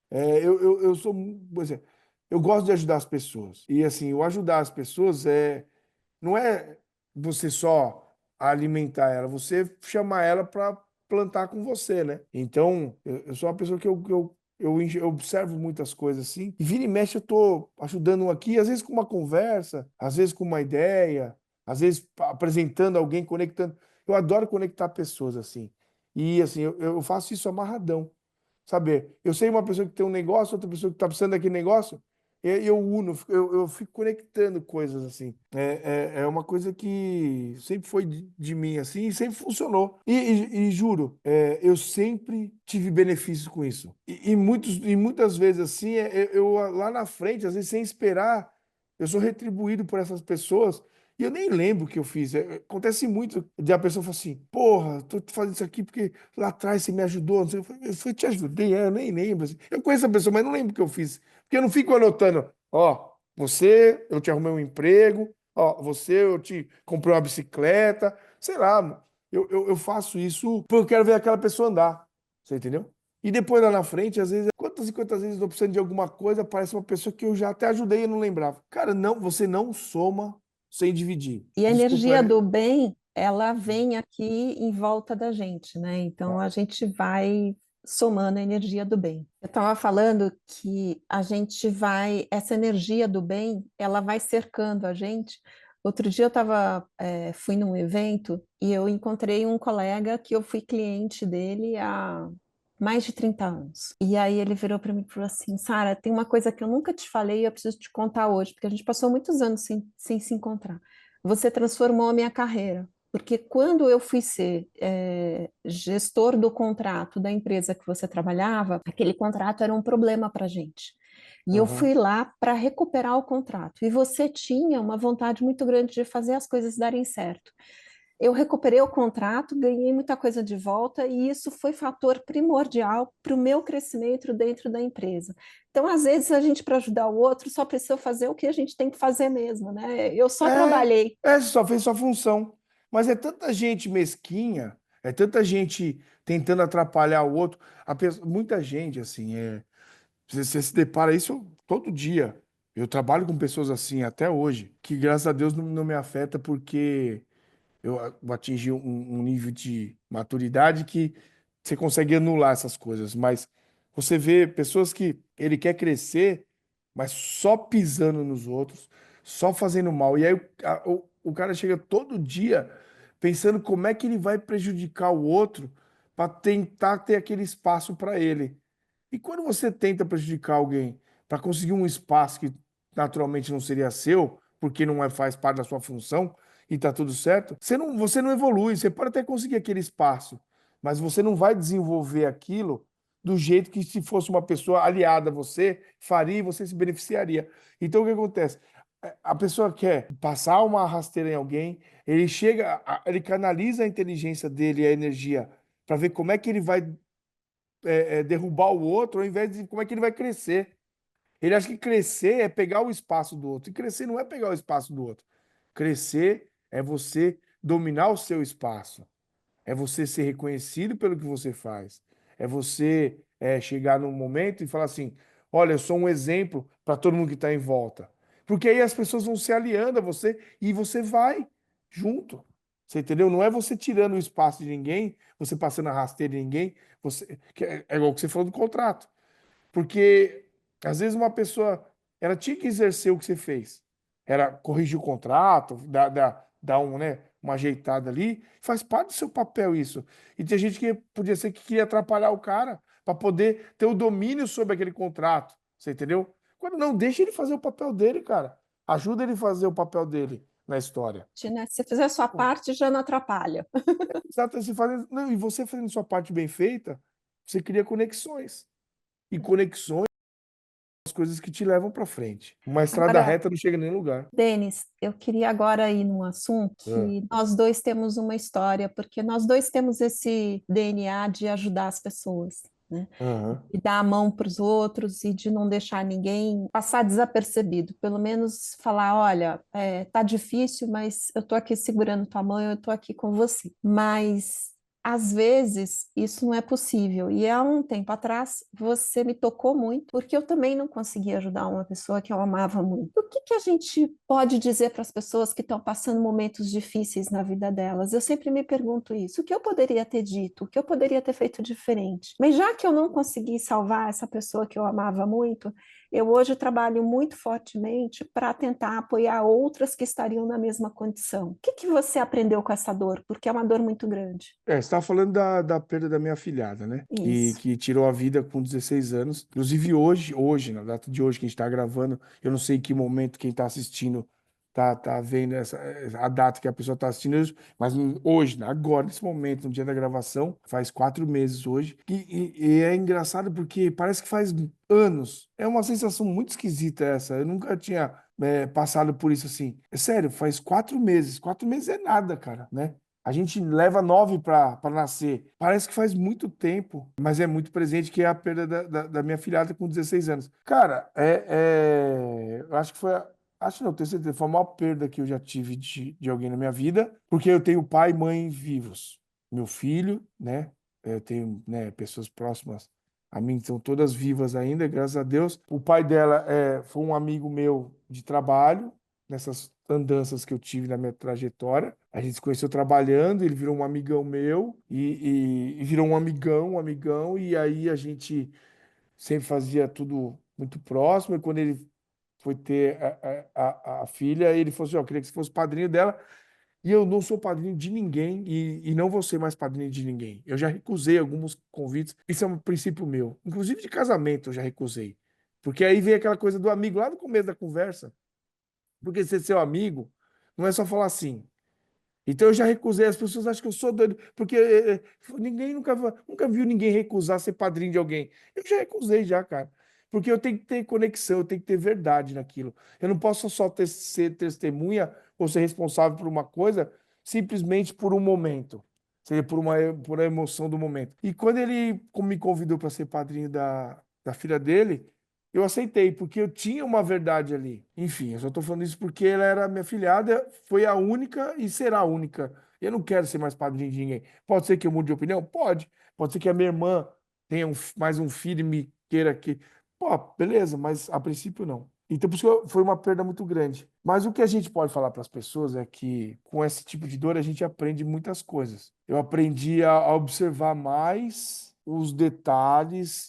Eu sou, por exemplo, eu gosto de ajudar as pessoas. E assim, o ajudar as pessoas não é você só alimentar ela, você chamar ela para plantar com você, né? Então, eu sou uma pessoa eu observo muitas coisas assim, e vira e mexe eu tô ajudando um aqui, às vezes com uma conversa, às vezes com uma ideia, às vezes apresentando alguém, conectando. Eu adoro conectar pessoas assim. E assim, eu faço isso amarradão. Saber, eu sei uma pessoa que tem um negócio, outra pessoa que está precisando daquele negócio, e eu uno, eu fico conectando coisas assim. É uma coisa que sempre foi de mim assim e sempre funcionou. E juro, eu sempre tive benefícios com isso. E muitas vezes assim, lá na frente, às vezes sem esperar, eu sou retribuído por essas pessoas. E eu nem lembro o que eu fiz. Acontece muito de a pessoa falar assim: porra, tô fazendo isso aqui porque lá atrás você me ajudou. Não sei. Eu te ajudei, eu nem lembro. Assim. Eu conheço a pessoa, mas não lembro o que eu fiz. Porque eu não fico anotando: ó, você, eu te arrumei um emprego, ó, você, eu te comprei uma bicicleta, sei lá. Eu faço isso porque eu quero ver aquela pessoa andar. Você entendeu? E depois lá na frente, às vezes, quantas e quantas vezes eu tô precisando de alguma coisa, aparece uma pessoa que eu já até ajudei e não lembrava. Cara, não, você não soma sem dividir. e a Desculpa. energia do bem, ela vem aqui em volta da gente, né? Então a gente vai somando a energia do bem. Eu estava falando que a gente vai, essa energia do bem, ela vai cercando a gente. Outro dia fui num evento e eu encontrei um colega que eu fui cliente dele há mais de 30 anos. E aí ele virou para mim e falou assim: Sara, tem uma coisa que eu nunca te falei e eu preciso te contar hoje, porque a gente passou muitos anos sem se encontrar. Você transformou a minha carreira. Porque quando eu fui ser gestor do contrato da empresa que você trabalhava, aquele contrato era um problema para a gente. E eu Aham. fui lá para recuperar o contrato. E você tinha uma vontade muito grande de fazer as coisas darem certo. eu recuperei o contrato, ganhei muita coisa de volta e isso foi fator primordial para o meu crescimento dentro da empresa. Então, às vezes, a gente, para ajudar o outro, só precisa fazer o que a gente tem que fazer mesmo, né? Eu só É, trabalhei. você só fez sua função. Mas é tanta gente mesquinha, é tanta gente tentando atrapalhar o outro. Muita gente, assim, você se depara isso todo dia. Eu trabalho com pessoas assim até hoje, que graças a Deus não me afeta porque eu atingi um nível de maturidade que você consegue anular essas coisas. Mas você vê pessoas que ele quer crescer, mas só pisando nos outros, só fazendo mal. E aí o cara chega todo dia pensando como é que ele vai prejudicar o outro para tentar ter aquele espaço para ele. E quando você tenta prejudicar alguém para conseguir um espaço que naturalmente não seria seu, porque não faz parte da sua função, e tá tudo certo, você não evolui. Você pode até conseguir aquele espaço, mas você não vai desenvolver aquilo do jeito que se fosse uma pessoa aliada a você, faria e você se beneficiaria. Então o que acontece? A pessoa quer passar uma rasteira em alguém, ele chega, ele canaliza a inteligência dele, e a energia, para ver como é que ele vai derrubar o outro, ao invés de como é que ele vai crescer. Ele acha que crescer é pegar o espaço do outro. E crescer não é pegar o espaço do outro. Crescer é você dominar o seu espaço. É você ser reconhecido pelo que você faz. É você chegar num momento e falar assim: olha, eu sou um exemplo para todo mundo que está em volta. Porque aí as pessoas vão se aliando a você e você vai junto. Você entendeu? Não é você tirando o espaço de ninguém, você passando a rasteira de ninguém. É igual que você falou do contrato. Porque às vezes uma pessoa ela tinha que exercer o que você fez. Era corrigir o contrato, dar uma ajeitada ali. Faz parte do seu papel isso. E tem gente que podia ser que queria atrapalhar o cara para poder ter o domínio sobre aquele contrato. Você entendeu? Quando não, deixa ele fazer o papel dele, cara. Ajuda ele a fazer o papel dele na história. Né? Se você fizer a sua Pô, parte, já não atrapalha. exato, não, e você fazendo sua parte bem feita, você cria conexões. E conexões as coisas que te levam para frente. Uma estrada Agora, reta não chega em nenhum lugar. Denis, eu queria agora ir num assunto Ah, que nós dois temos uma história, porque nós dois temos esse DNA de ajudar as pessoas, né? aham. De dar a mão para os outros e de não deixar ninguém passar desapercebido. Pelo menos falar, olha, tá difícil, mas eu tô aqui segurando tua mão, eu tô aqui com você. Mas às vezes isso não é possível. E há um tempo atrás você me tocou muito, porque eu também não conseguia ajudar uma pessoa que eu amava muito. O que que a gente pode dizer para as pessoas que estão passando momentos difíceis na vida delas? Eu sempre me pergunto isso. O que eu poderia ter dito? O que eu poderia ter feito diferente? Mas já que eu não consegui salvar essa pessoa que eu amava muito, eu hoje trabalho muito fortemente para tentar apoiar outras que estariam na mesma condição. O que que você aprendeu com essa dor? Porque é uma dor muito grande. Você estava falando da perda da minha afilhada, né? Isso. Que tirou a vida com 16 anos. Inclusive hoje, na data de hoje que a gente está gravando, eu não sei em que momento quem está assistindo tá vendo a data que a pessoa está assistindo, mas hoje, agora, nesse momento, no dia da gravação, faz 4 meses hoje. E é engraçado porque parece que faz anos. É uma sensação muito esquisita essa. Eu nunca tinha passado por isso assim. É sério, faz 4 meses. 4 meses é nada, cara, né? A gente leva 9 para nascer. Parece que faz muito tempo, mas é muito presente, que é a perda da minha filhada com 16 anos. Cara, eu acho que foi. Acho não, tenho certeza. Foi a maior perda que eu já tive de alguém na minha vida, porque eu tenho pai e mãe vivos. Meu filho, né? Eu tenho, né, pessoas próximas a mim, são todas vivas ainda, graças a Deus. O pai dela foi um amigo meu de trabalho, nessas andanças que eu tive na minha trajetória. A gente se conheceu trabalhando, ele virou um amigão meu e virou um amigão, e aí a gente sempre fazia tudo muito próximo. E quando ele foi ter a filha, ele falou assim: ó, eu queria que você fosse padrinho dela. E eu não sou padrinho de ninguém e não vou ser mais padrinho de ninguém. Eu já recusei alguns convites. Isso é um princípio meu. Inclusive de casamento eu já recusei. Porque aí vem aquela coisa do amigo lá no começo da conversa. Porque ser seu amigo não é só falar assim. Então eu já recusei. As pessoas acham que eu sou doido, porque ninguém nunca viu ninguém recusar ser padrinho de alguém. Eu já recusei já, cara. Porque eu tenho que ter conexão, eu tenho que ter verdade naquilo. Eu não posso só ser testemunha ou ser responsável por uma coisa simplesmente por um momento. Seria por a emoção do momento. E quando ele me convidou para ser padrinho da filha dele, eu aceitei, porque eu tinha uma verdade ali. Enfim, eu só estou falando isso porque ela era minha filhada, foi a única e será a única. Eu não quero ser mais padrinho de ninguém. Pode ser que eu mude de opinião? Pode. Pode ser que a minha irmã tenha mais um filho e me queira que. Pô, beleza, mas a princípio não. Então, por isso que foi uma perda muito grande. Mas o que a gente pode falar para as pessoas é que, com esse tipo de dor, a gente aprende muitas coisas. Eu aprendi a observar mais os detalhes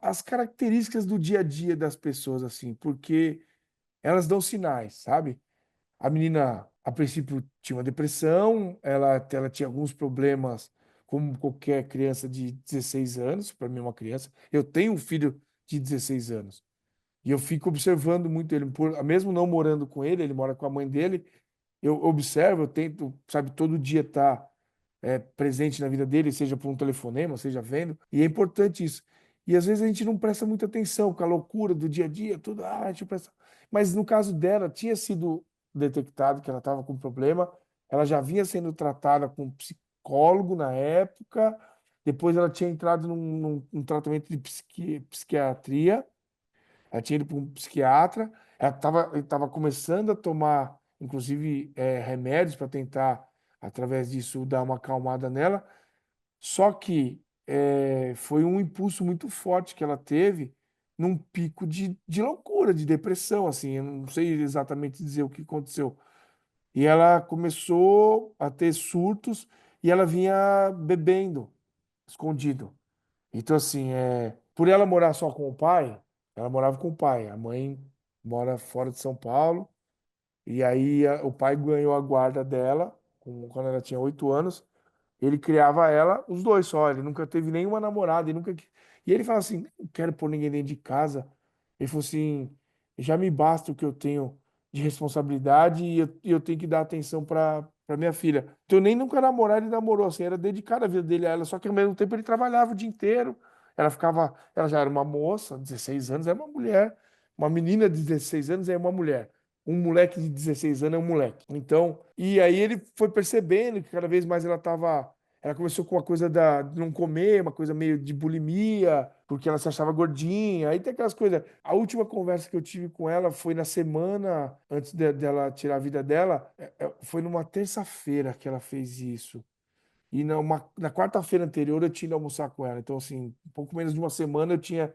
as características do dia a dia das pessoas, assim, porque elas dão sinais, sabe? A menina, a princípio, tinha uma depressão, ela tinha alguns problemas, como qualquer criança de 16 anos, para mim é uma criança. Eu tenho um filho de 16 anos. E eu fico observando muito ele, mesmo não morando com ele, ele mora com a mãe dele, eu observo, eu tento, sabe, todo dia estar presente na vida dele, seja por um telefonema, seja vendo, e é importante isso. E às vezes a gente não presta muita atenção com a loucura do dia a dia, tudo, a gente presta. Mas no caso dela, tinha sido detectado que ela estava com problema, ela já vinha sendo tratada com um psicólogo na época, depois ela tinha entrado num tratamento de psiquiatria, ela tinha ido para um psiquiatra, ela estava começando a tomar, inclusive, remédios para tentar, através disso, dar uma acalmada nela. Só que foi um impulso muito forte que ela teve num pico de loucura, de depressão, assim. Eu não sei exatamente dizer o que aconteceu. E ela começou a ter surtos e ela vinha bebendo, escondido. Então, assim, por ela morar só com o pai, ela morava com o pai. A mãe mora fora de São Paulo. E aí o pai ganhou a guarda dela quando ela tinha 8 anos. Ele criava ela, os dois só. Ele nunca teve nenhuma namorada. E ele fala assim: não quero pôr ninguém dentro de casa. Ele falou assim: já me basta o que eu tenho de responsabilidade e eu tenho que dar atenção para minha filha. Então, nem nunca namorar, ele namorou assim, era dedicado a vida dele a ela. Só que ao mesmo tempo ele trabalhava o dia inteiro. Ela já era uma moça, 16 anos, é uma mulher. Uma menina de 16 anos é uma mulher. Um moleque de 16 anos é um moleque. Então, e aí ele foi percebendo que cada vez mais ela começou com uma coisa de não comer, uma coisa meio de bulimia, porque ela se achava gordinha. Aí tem aquelas coisas. A última conversa que eu tive com ela foi na semana antes dela tirar a vida dela. Foi numa terça-feira que ela fez isso. E na quarta-feira anterior eu tinha ido almoçar com ela. Então, assim, um pouco menos de uma semana eu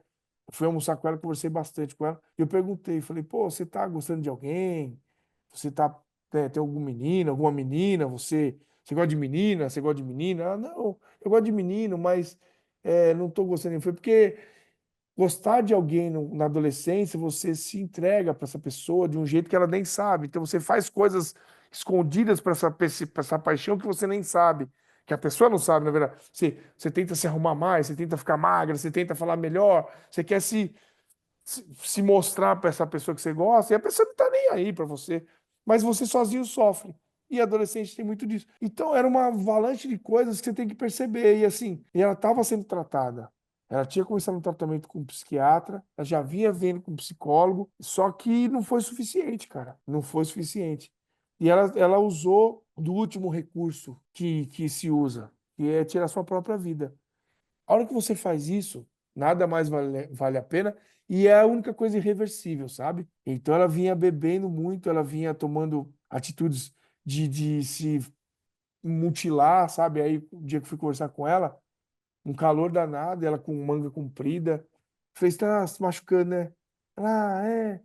fui almoçar com ela, conversei bastante com ela. E eu perguntei, falei, pô, você tá gostando de alguém? Você tem algum menino, alguma menina? Você gosta de menina? Você gosta de menina? Ela, não, eu gosto de menino, mas não tô gostando. Foi porque gostar de alguém na adolescência, você se entrega para essa pessoa de um jeito que ela nem sabe. Então você faz coisas escondidas para essa paixão que você nem sabe, que a pessoa não sabe, na verdade. Você tenta se arrumar mais, você tenta ficar magra, você tenta falar melhor, você quer se mostrar para essa pessoa que você gosta, e a pessoa não está nem aí para você, mas você sozinho sofre. E adolescente tem muito disso. Então era uma avalanche de coisas que você tem que perceber. E assim, e ela estava sendo tratada. Ela tinha começado um tratamento com um psiquiatra, ela já vinha vendo com um psicólogo, só que não foi suficiente, cara. Não foi suficiente. E ela usou do último recurso que se usa, que é tirar sua própria vida. A hora que você faz isso, nada mais vale a pena e é a única coisa irreversível, sabe? Então ela vinha bebendo muito, ela vinha tomando atitudes de se mutilar, sabe? Aí o dia que eu fui conversar com ela, um calor danado, ela com manga comprida, fez, tá se machucando, né? Ela,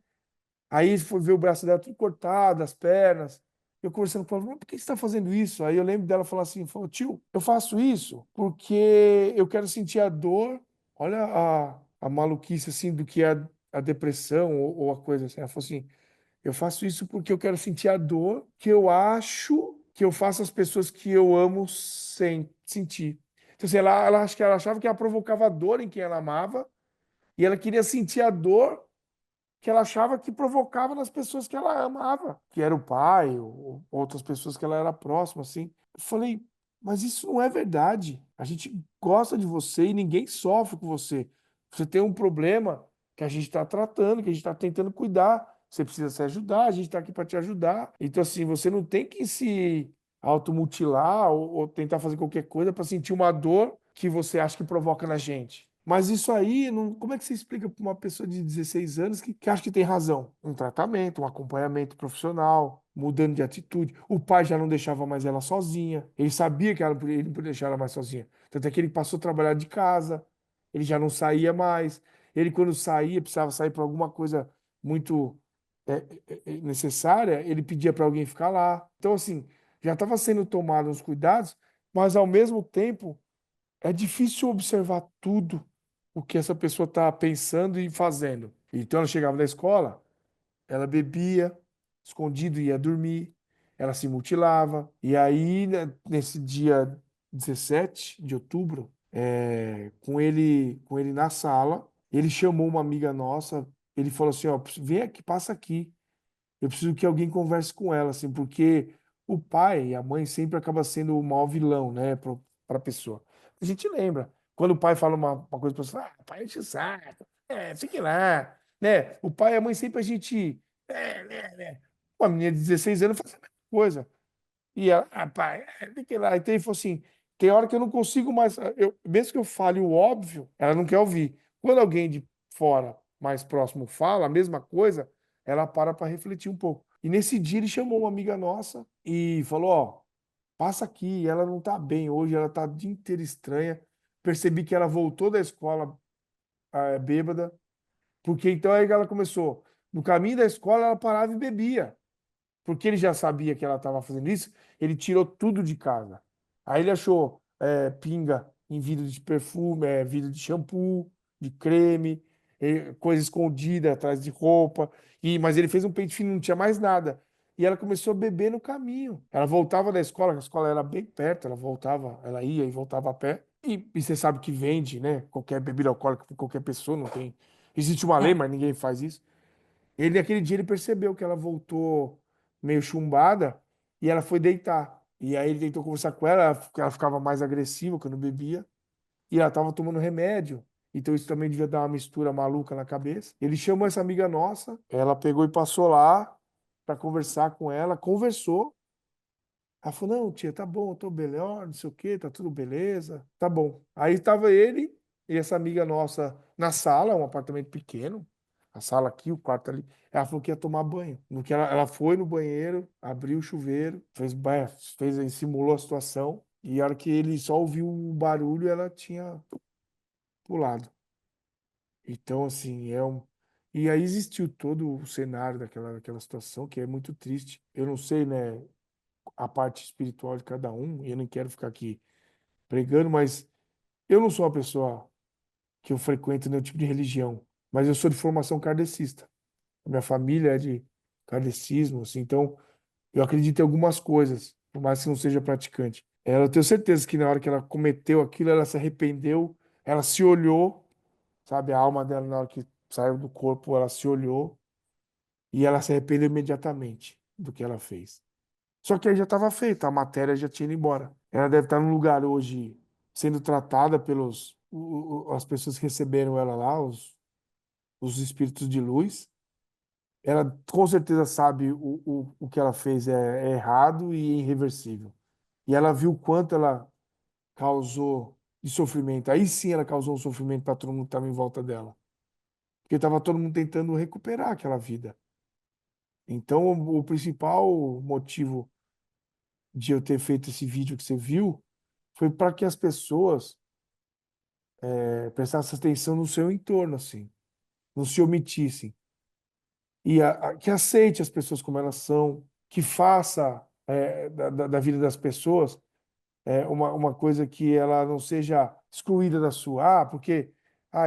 Aí foi ver o braço dela tudo cortado, as pernas. Eu conversando com ela, por que você está fazendo isso? Aí eu lembro dela falar assim, falou, tio, eu faço isso porque eu quero sentir a dor. Olha a maluquice assim do que é a depressão ou a coisa assim. Ela falou assim, eu faço isso porque eu quero sentir a dor que eu acho que eu faço as pessoas que eu amo sem sentir. Então, assim, ela acho que ela achava que ela provocava dor em quem ela amava e ela queria sentir a dor que ela achava que provocava nas pessoas que ela amava, que era o pai ou outras pessoas que ela era próxima, assim. Eu falei, mas isso não é verdade. A gente gosta de você e ninguém sofre com você. Você tem um problema que a gente está tratando, que a gente está tentando cuidar. você precisa se ajudar, a gente está aqui para te ajudar. Então, assim, você não tem que se automutilar ou tentar fazer qualquer coisa para sentir uma dor que você acha que provoca na gente. Mas isso aí, como é que você explica para uma pessoa de 16 anos que acha que tem razão? Um tratamento, um acompanhamento profissional, mudando de atitude. O pai já não deixava mais ela sozinha. Ele sabia que ele não podia deixar ela mais sozinha. Tanto é que ele passou a trabalhar de casa, ele já não saía mais. Ele, quando saía, precisava sair para alguma coisa muito necessária, ele pedia para alguém ficar lá. Então, assim, já estava sendo tomados os cuidados, mas ao mesmo tempo é difícil observar tudo o que essa pessoa está pensando e fazendo. Então, ela chegava da escola, ela bebia, escondido ia dormir, ela se mutilava. E aí, né, nesse dia 17 de outubro, com ele na sala, ele chamou uma amiga nossa, ele falou assim, ó, vem aqui, passa aqui. Eu preciso que alguém converse com ela, assim, porque o pai e a mãe sempre acaba sendo o maior vilão, né, para a pessoa. A gente lembra, quando o pai fala uma coisa para você, pai, enche o saco, fique lá, né? O pai e a mãe sempre a gente, né. Uma menina de 16 anos faz a mesma coisa. E ela, pai, fique lá. Então ele falou assim, tem hora que eu não consigo mais, mesmo que eu fale o óbvio, ela não quer ouvir. Quando alguém de fora, mais próximo, fala a mesma coisa, ela para refletir um pouco. E nesse dia ele chamou uma amiga nossa e falou, ó, passa aqui, ela não tá bem hoje, ela tá o dia inteiro estranha. Percebi que ela voltou da escola bêbada, porque então aí ela começou, no caminho da escola ela parava e bebia. Porque ele já sabia que ela estava fazendo isso, ele tirou tudo de casa. Aí ele achou pinga em vidro de perfume, vidro de shampoo, de creme, coisa escondida atrás de roupa. Mas ele fez um pente fino, não tinha mais nada. E ela começou a beber no caminho. Ela voltava da escola, a escola era bem perto, ela voltava, ela ia e voltava a pé. E você sabe que vende, né? Qualquer bebida alcoólica para qualquer pessoa, não tem. Existe uma lei, É. mas ninguém faz isso. Ele, naquele dia, ele percebeu que ela voltou meio chumbada e ela foi deitar. E aí ele tentou conversar com ela, ela ficava mais agressiva quando bebia, e ela estava tomando remédio. Então isso também devia dar uma mistura maluca na cabeça. Ele chamou essa amiga nossa, ela pegou e passou lá para conversar com ela, conversou. Ela falou, não, tia, tá bom, tô melhor, não sei o quê, tá tudo beleza, tá bom. Aí estava ele e essa amiga nossa na sala, um apartamento pequeno, a sala aqui, o quarto ali. Ela falou que ia tomar banho. No que ela foi no banheiro, abriu o chuveiro, fez banho, simulou a situação, e a hora que ele só ouviu o barulho, ela tinha pulado. Então, assim, E aí existiu todo o cenário daquela situação, que é muito triste. Eu não sei, né, a parte espiritual de cada um, e eu não quero ficar aqui pregando, mas eu não sou uma pessoa que eu frequento nenhum tipo de religião, mas eu sou de formação kardecista. A minha família é de kardecismo, assim, então eu acredito em algumas coisas, por mais que não seja praticante. Eu tenho certeza que na hora que ela cometeu aquilo, ela se arrependeu, ela se olhou, sabe, a alma dela na hora que saiu do corpo, ela se olhou e ela se arrependeu imediatamente do que ela fez. Só que aí já estava feito, a matéria já tinha ido embora. Ela deve estar num lugar hoje sendo tratada pelos as pessoas que receberam ela lá, os espíritos de luz. Ela com certeza sabe o que ela fez é errado e irreversível. E ela viu o quanto ela causou de sofrimento. Aí sim ela causou um sofrimento para todo mundo que estava em volta dela. Porque estava todo mundo tentando recuperar aquela vida. Então, o principal motivo de eu ter feito esse vídeo que você viu foi para que as pessoas prestassem atenção no seu entorno, assim, não se omitissem. E que aceite as pessoas como elas são, que faça da vida das pessoas uma coisa que ela não seja excluída da sua. Porque,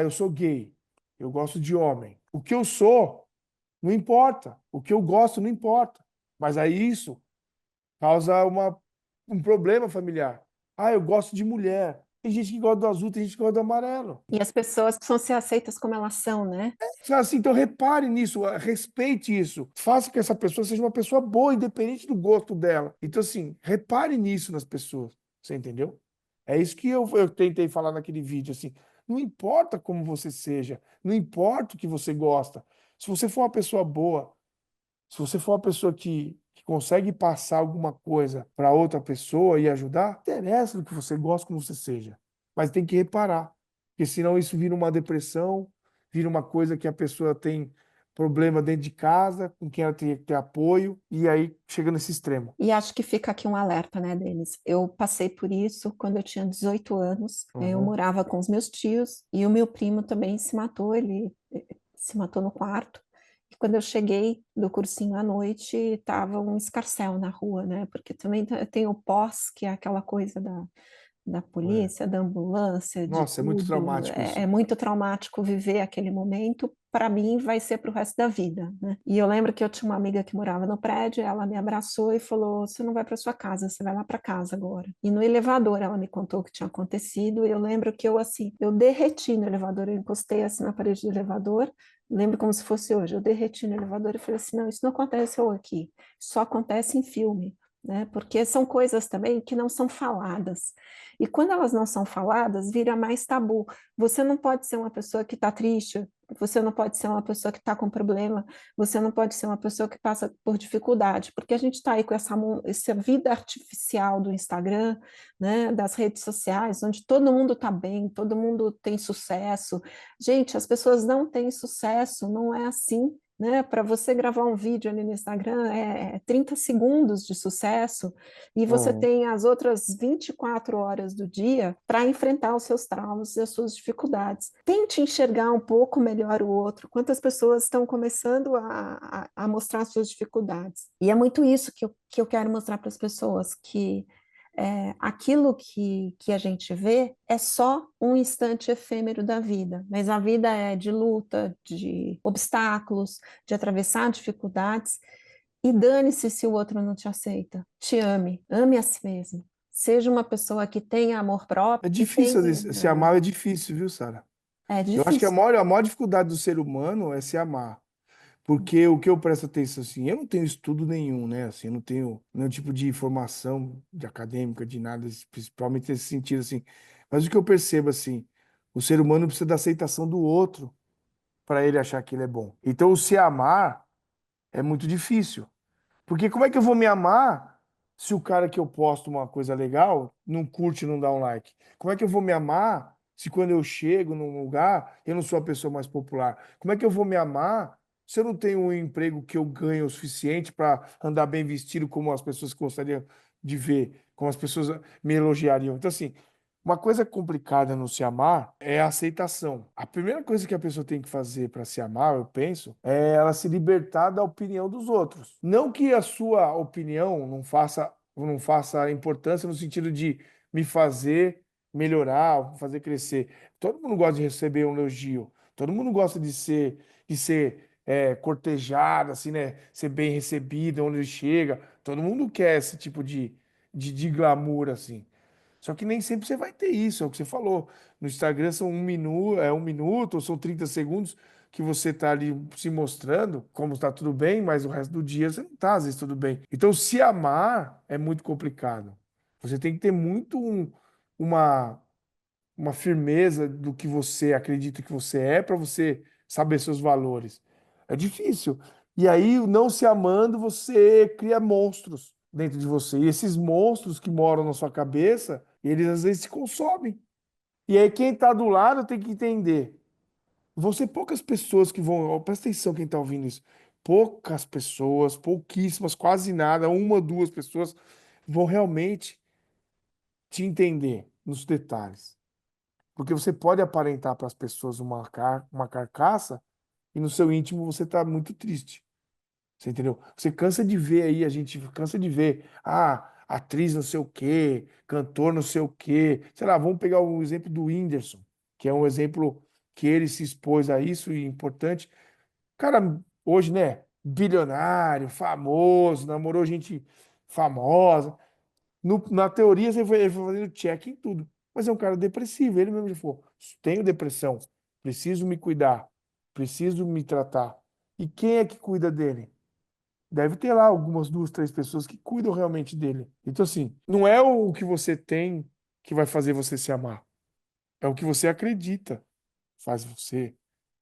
eu sou gay, eu gosto de homem. O que eu sou não importa, o que eu gosto não importa. Mas aí isso causa um problema familiar. Eu gosto de mulher. Tem gente que gosta do azul, tem gente que gosta do amarelo. E as pessoas precisam ser aceitas como elas são, né? Assim, então repare nisso, respeite isso. Faça que essa pessoa seja uma pessoa boa, independente do gosto dela. Então, assim, repare nisso nas pessoas. Você entendeu? É isso que eu tentei falar naquele vídeo, assim. Não importa como você seja, não importa o que você gosta. Se você for uma pessoa boa, Se você for uma pessoa que consegue passar alguma coisa para outra pessoa e ajudar, não interessa do que você gosta, como você seja. Mas tem que reparar, porque senão isso vira uma depressão, vira uma coisa que a pessoa tem problema dentro de casa, com quem ela tem que ter apoio, e aí chega nesse extremo. E acho que fica aqui um alerta, né, Denis? Eu passei por isso quando eu tinha 18 anos. Eu Uhum. morava com os meus tios e o meu primo também se matou. Ele se matou no quarto. E quando eu cheguei do cursinho à noite, estava um escarcéu na rua, né? Porque também tem o pós, que é aquela coisa da É. polícia, da ambulância, de Nossa, é muito tudo. traumático É isso. muito traumático viver aquele momento. Para mim, vai ser para o resto da vida, né? E eu lembro que eu tinha uma amiga que morava no prédio, ela me abraçou e falou: Você não vai para sua casa, você vai lá para casa agora. E no elevador, ela me contou o que tinha acontecido. E eu lembro que eu, assim, eu derreti no elevador, eu encostei assim na parede do elevador. Lembro como se fosse hoje. Eu derreti no elevador e falei assim: Não, isso não aconteceu aqui, só acontece em filme. Né? Porque são coisas também que não são faladas. E quando elas não são faladas, vira mais tabu. Você não pode ser uma pessoa que está triste, você não pode ser uma pessoa que está com problema, você não pode ser uma pessoa que passa por dificuldade, porque a gente está aí com essa vida artificial do Instagram, né, das redes sociais, onde todo mundo está bem, todo mundo tem sucesso. Gente, as pessoas não têm sucesso, não é assim. Né, para você gravar um vídeo ali no Instagram é 30 segundos de sucesso, e você Uhum. tem as outras 24 horas do dia para enfrentar os seus traumas e as suas dificuldades. Tente enxergar um pouco melhor o outro. Quantas pessoas estão começando a mostrar suas dificuldades? E é muito isso que eu quero mostrar para as pessoas, que aquilo que a gente vê é só um instante efêmero da vida, mas a vida é de luta, de obstáculos, de atravessar dificuldades, e dane-se se o outro não te aceita. Te ame, ame a si mesmo. Seja uma pessoa que tenha amor É próprio, que difícil, às vezes, se tenha. amar é difícil, viu, Sara? É Eu acho que difícil. a maior dificuldade do ser humano é se amar. Porque o que eu presto atenção, assim, eu não tenho estudo nenhum, né? Assim, eu não tenho nenhum tipo de formação de acadêmica, de nada, principalmente nesse sentido, assim. Mas o que eu percebo, assim, o ser humano precisa da aceitação do outro para ele achar que ele é bom. Então, o se amar é muito difícil. Porque como é que eu vou me amar se o cara que eu posto uma coisa legal não curte, não dá um like? Como é que eu vou me amar se quando eu chego num lugar eu não sou a pessoa mais popular? Como é que eu vou me amar se eu não tenho um emprego que eu ganho o suficiente para andar bem vestido como as pessoas gostariam de ver, como as pessoas me elogiariam? Então, assim, uma coisa complicada no se amar é a aceitação. A primeira coisa que a pessoa tem que fazer para se amar, eu penso, é ela se libertar da opinião dos outros. Não que a sua opinião não faça importância no sentido de me fazer melhorar, fazer crescer. Todo mundo gosta de receber um elogio. Todo mundo gosta de ser cortejado, assim, né? Ser bem recebido onde ele chega. Todo mundo quer esse tipo de glamour, assim. Só que nem sempre você vai ter isso, é o que você falou. No Instagram são um minuto, ou são 30 segundos que você está ali se mostrando como está tudo bem, mas o resto do dia você não está, às vezes, tudo bem. Então, se amar é muito complicado. Você tem que ter uma, uma firmeza do que você acredita que você é para você saber seus valores. É difícil. E aí, não se amando, você cria monstros dentro de você. E esses monstros que moram na sua cabeça, eles às vezes se consomem. E aí, quem está do lado tem que entender. Vão ser poucas pessoas que vão. Ó, presta atenção quem está ouvindo isso. Poucas pessoas, pouquíssimas, quase nada, uma, duas pessoas vão realmente te entender nos detalhes. Porque você pode aparentar para as pessoas uma carcaça e no seu íntimo você está muito triste. Você entendeu? Você cansa de ver aí, a gente cansa de ver, atriz não sei o quê, cantor não sei o quê. Sei lá, vamos pegar o exemplo do Whindersson, que é um exemplo que ele se expôs a isso e importante. Cara, hoje, né, bilionário, famoso, namorou gente famosa. Na teoria, ele foi fazendo check em tudo. Mas é um cara depressivo. Ele mesmo já falou: tenho depressão, preciso me cuidar, preciso me tratar. E quem é que cuida dele? Deve ter lá algumas duas, três pessoas que cuidam realmente dele. Então, assim, não é o que você tem que vai fazer você se amar. É o que você acredita faz você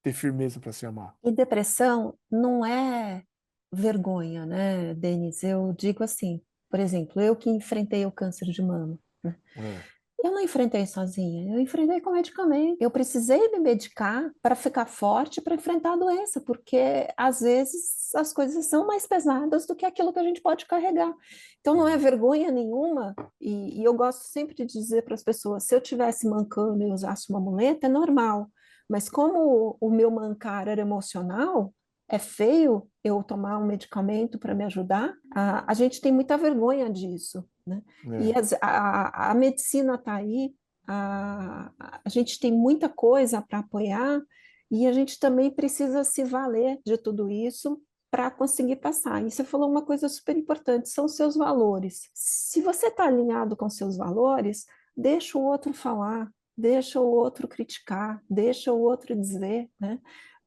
ter firmeza para se amar. E depressão não é. vergonha, né, Denis? Eu digo assim, por exemplo, eu que enfrentei o câncer de mama, né? É, Eu não enfrentei sozinha, eu enfrentei com medicamento. Eu precisei me medicar para ficar forte para enfrentar a doença, porque às vezes as coisas são mais pesadas do que aquilo que a gente pode carregar. Então não é é, vergonha nenhuma, e eu gosto sempre de dizer para as pessoas: se eu tivesse mancando e usasse uma muleta, é normal, mas como o meu mancar era emocional, é feio eu tomar um medicamento para me ajudar, a gente tem muita vergonha disso, né? E é. a medicina está aí, a gente tem muita coisa para apoiar e a gente também precisa se valer de tudo isso para conseguir passar. E você falou uma coisa super importante, são seus valores. Se você está alinhado com seus valores, deixa o outro falar, deixa o outro criticar, deixa o outro dizer, né?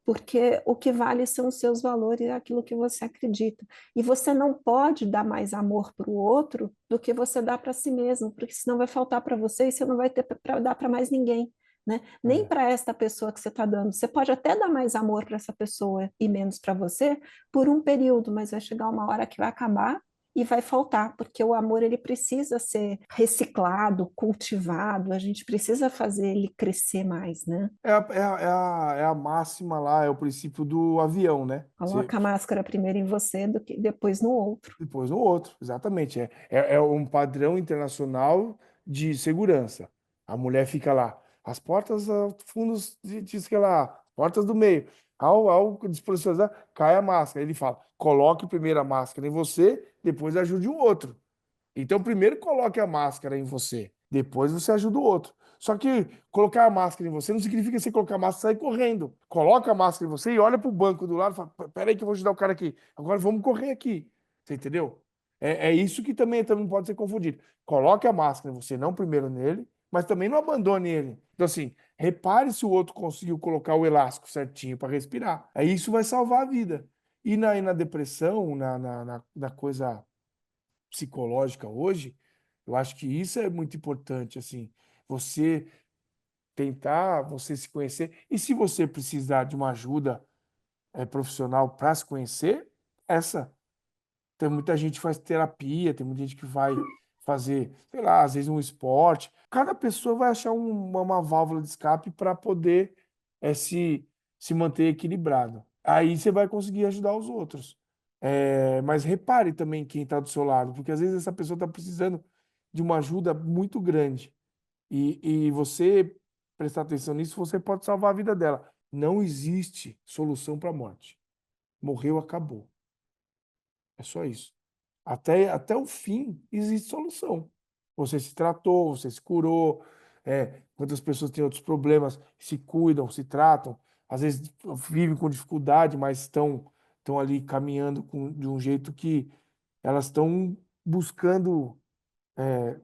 Porque o que vale são os seus valores, é aquilo que você acredita. E você não pode dar mais amor para o outro do que você dá para si mesmo, porque senão vai faltar para você e você não vai ter para dar para mais ninguém, né? Nem É. para esta pessoa que você está dando. Você pode até dar mais amor para essa pessoa e menos para você por um período, mas vai chegar uma hora que vai acabar e vai faltar, porque o amor ele precisa ser reciclado, cultivado, a gente precisa fazer ele crescer mais, né? É a máxima lá, é o princípio do avião, né? Você Coloca a máscara primeiro em você do que depois no outro. depois no outro, exatamente. É um padrão internacional de segurança. A mulher fica lá, as portas, fundos, diz que lá, portas do meio. Ao despresurizar, cai a máscara. Ele fala: coloque primeiro a máscara em você, depois ajude o outro. Então, primeiro coloque a máscara em você, depois você ajuda o outro. Só que colocar a máscara em você não significa você colocar a máscara e sair correndo. Coloca a máscara em você e olha para o banco do lado e fala: peraí que eu vou ajudar o cara aqui. Agora vamos correr aqui. Você entendeu? É isso que também pode ser confundido. Coloque a máscara em você, não primeiro nele, mas também não abandone ele. Então, assim, repare se o outro conseguiu colocar o elástico certinho para respirar. Aí isso vai salvar a vida. E na depressão, na coisa psicológica hoje, eu acho que isso é muito importante, assim, você tentar, você se conhecer, e se você precisar de uma ajuda profissional para se conhecer, essa, tem muita gente que faz terapia, tem muita gente que vai fazer, sei lá, às vezes um esporte, cada pessoa vai achar uma válvula de escape para poder se manter equilibrado. Aí você vai conseguir ajudar os outros. Mas repare também quem está do seu lado, porque às vezes essa pessoa está precisando de uma ajuda muito grande. E você prestar atenção nisso, você pode salvar a vida dela. Não existe solução para a morte. Morreu, acabou. É só isso. Até o fim existe solução. Você se tratou, você se curou. Quantas pessoas têm outros problemas, se cuidam, se tratam, às vezes vivem com dificuldade, mas estão ali caminhando de um jeito que elas estão buscando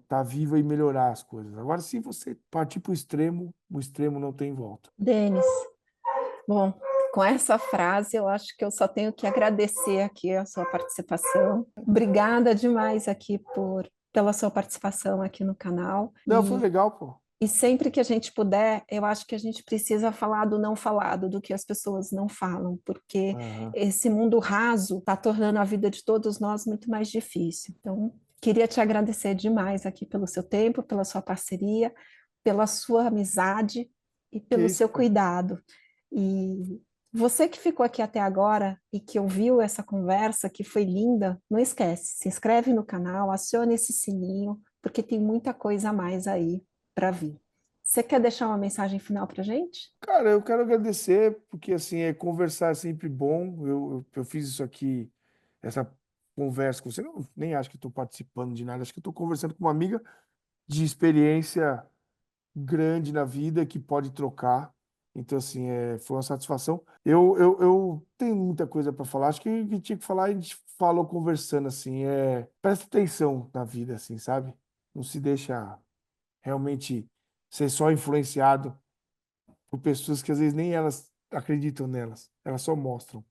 estar viva e melhorar as coisas. Agora, se você partir para o extremo não tem volta. Denis, bom, com essa frase eu acho que eu só tenho que agradecer aqui a sua participação. Obrigada demais aqui pela sua participação aqui no canal. Não, foi legal, pô. E sempre que a gente puder, eu acho que a gente precisa falar do não falado, do que as pessoas não falam, porque Aham. esse mundo raso está tornando a vida de todos nós muito mais difícil. Então, queria te agradecer demais aqui pelo seu tempo, pela sua parceria, pela sua amizade e Que pelo isso, seu pô. cuidado. E você que ficou aqui até agora e que ouviu essa conversa que foi linda, não esquece, se inscreve no canal, acione esse sininho, porque tem muita coisa a mais aí para vir. Você quer deixar uma mensagem final para gente? Cara, eu quero agradecer, porque assim, conversar é sempre bom. Eu fiz isso aqui, essa conversa com você. Eu nem acho que estou participando de nada, acho que estou conversando com uma amiga de experiência grande na vida que pode trocar. Então, assim, foi uma satisfação. Eu tenho muita coisa para falar. Acho que o que tinha que falar, a gente falou conversando, assim. Presta atenção na vida, assim, sabe? Não se deixa realmente ser só influenciado por pessoas que às vezes nem elas acreditam nelas. Elas só mostram.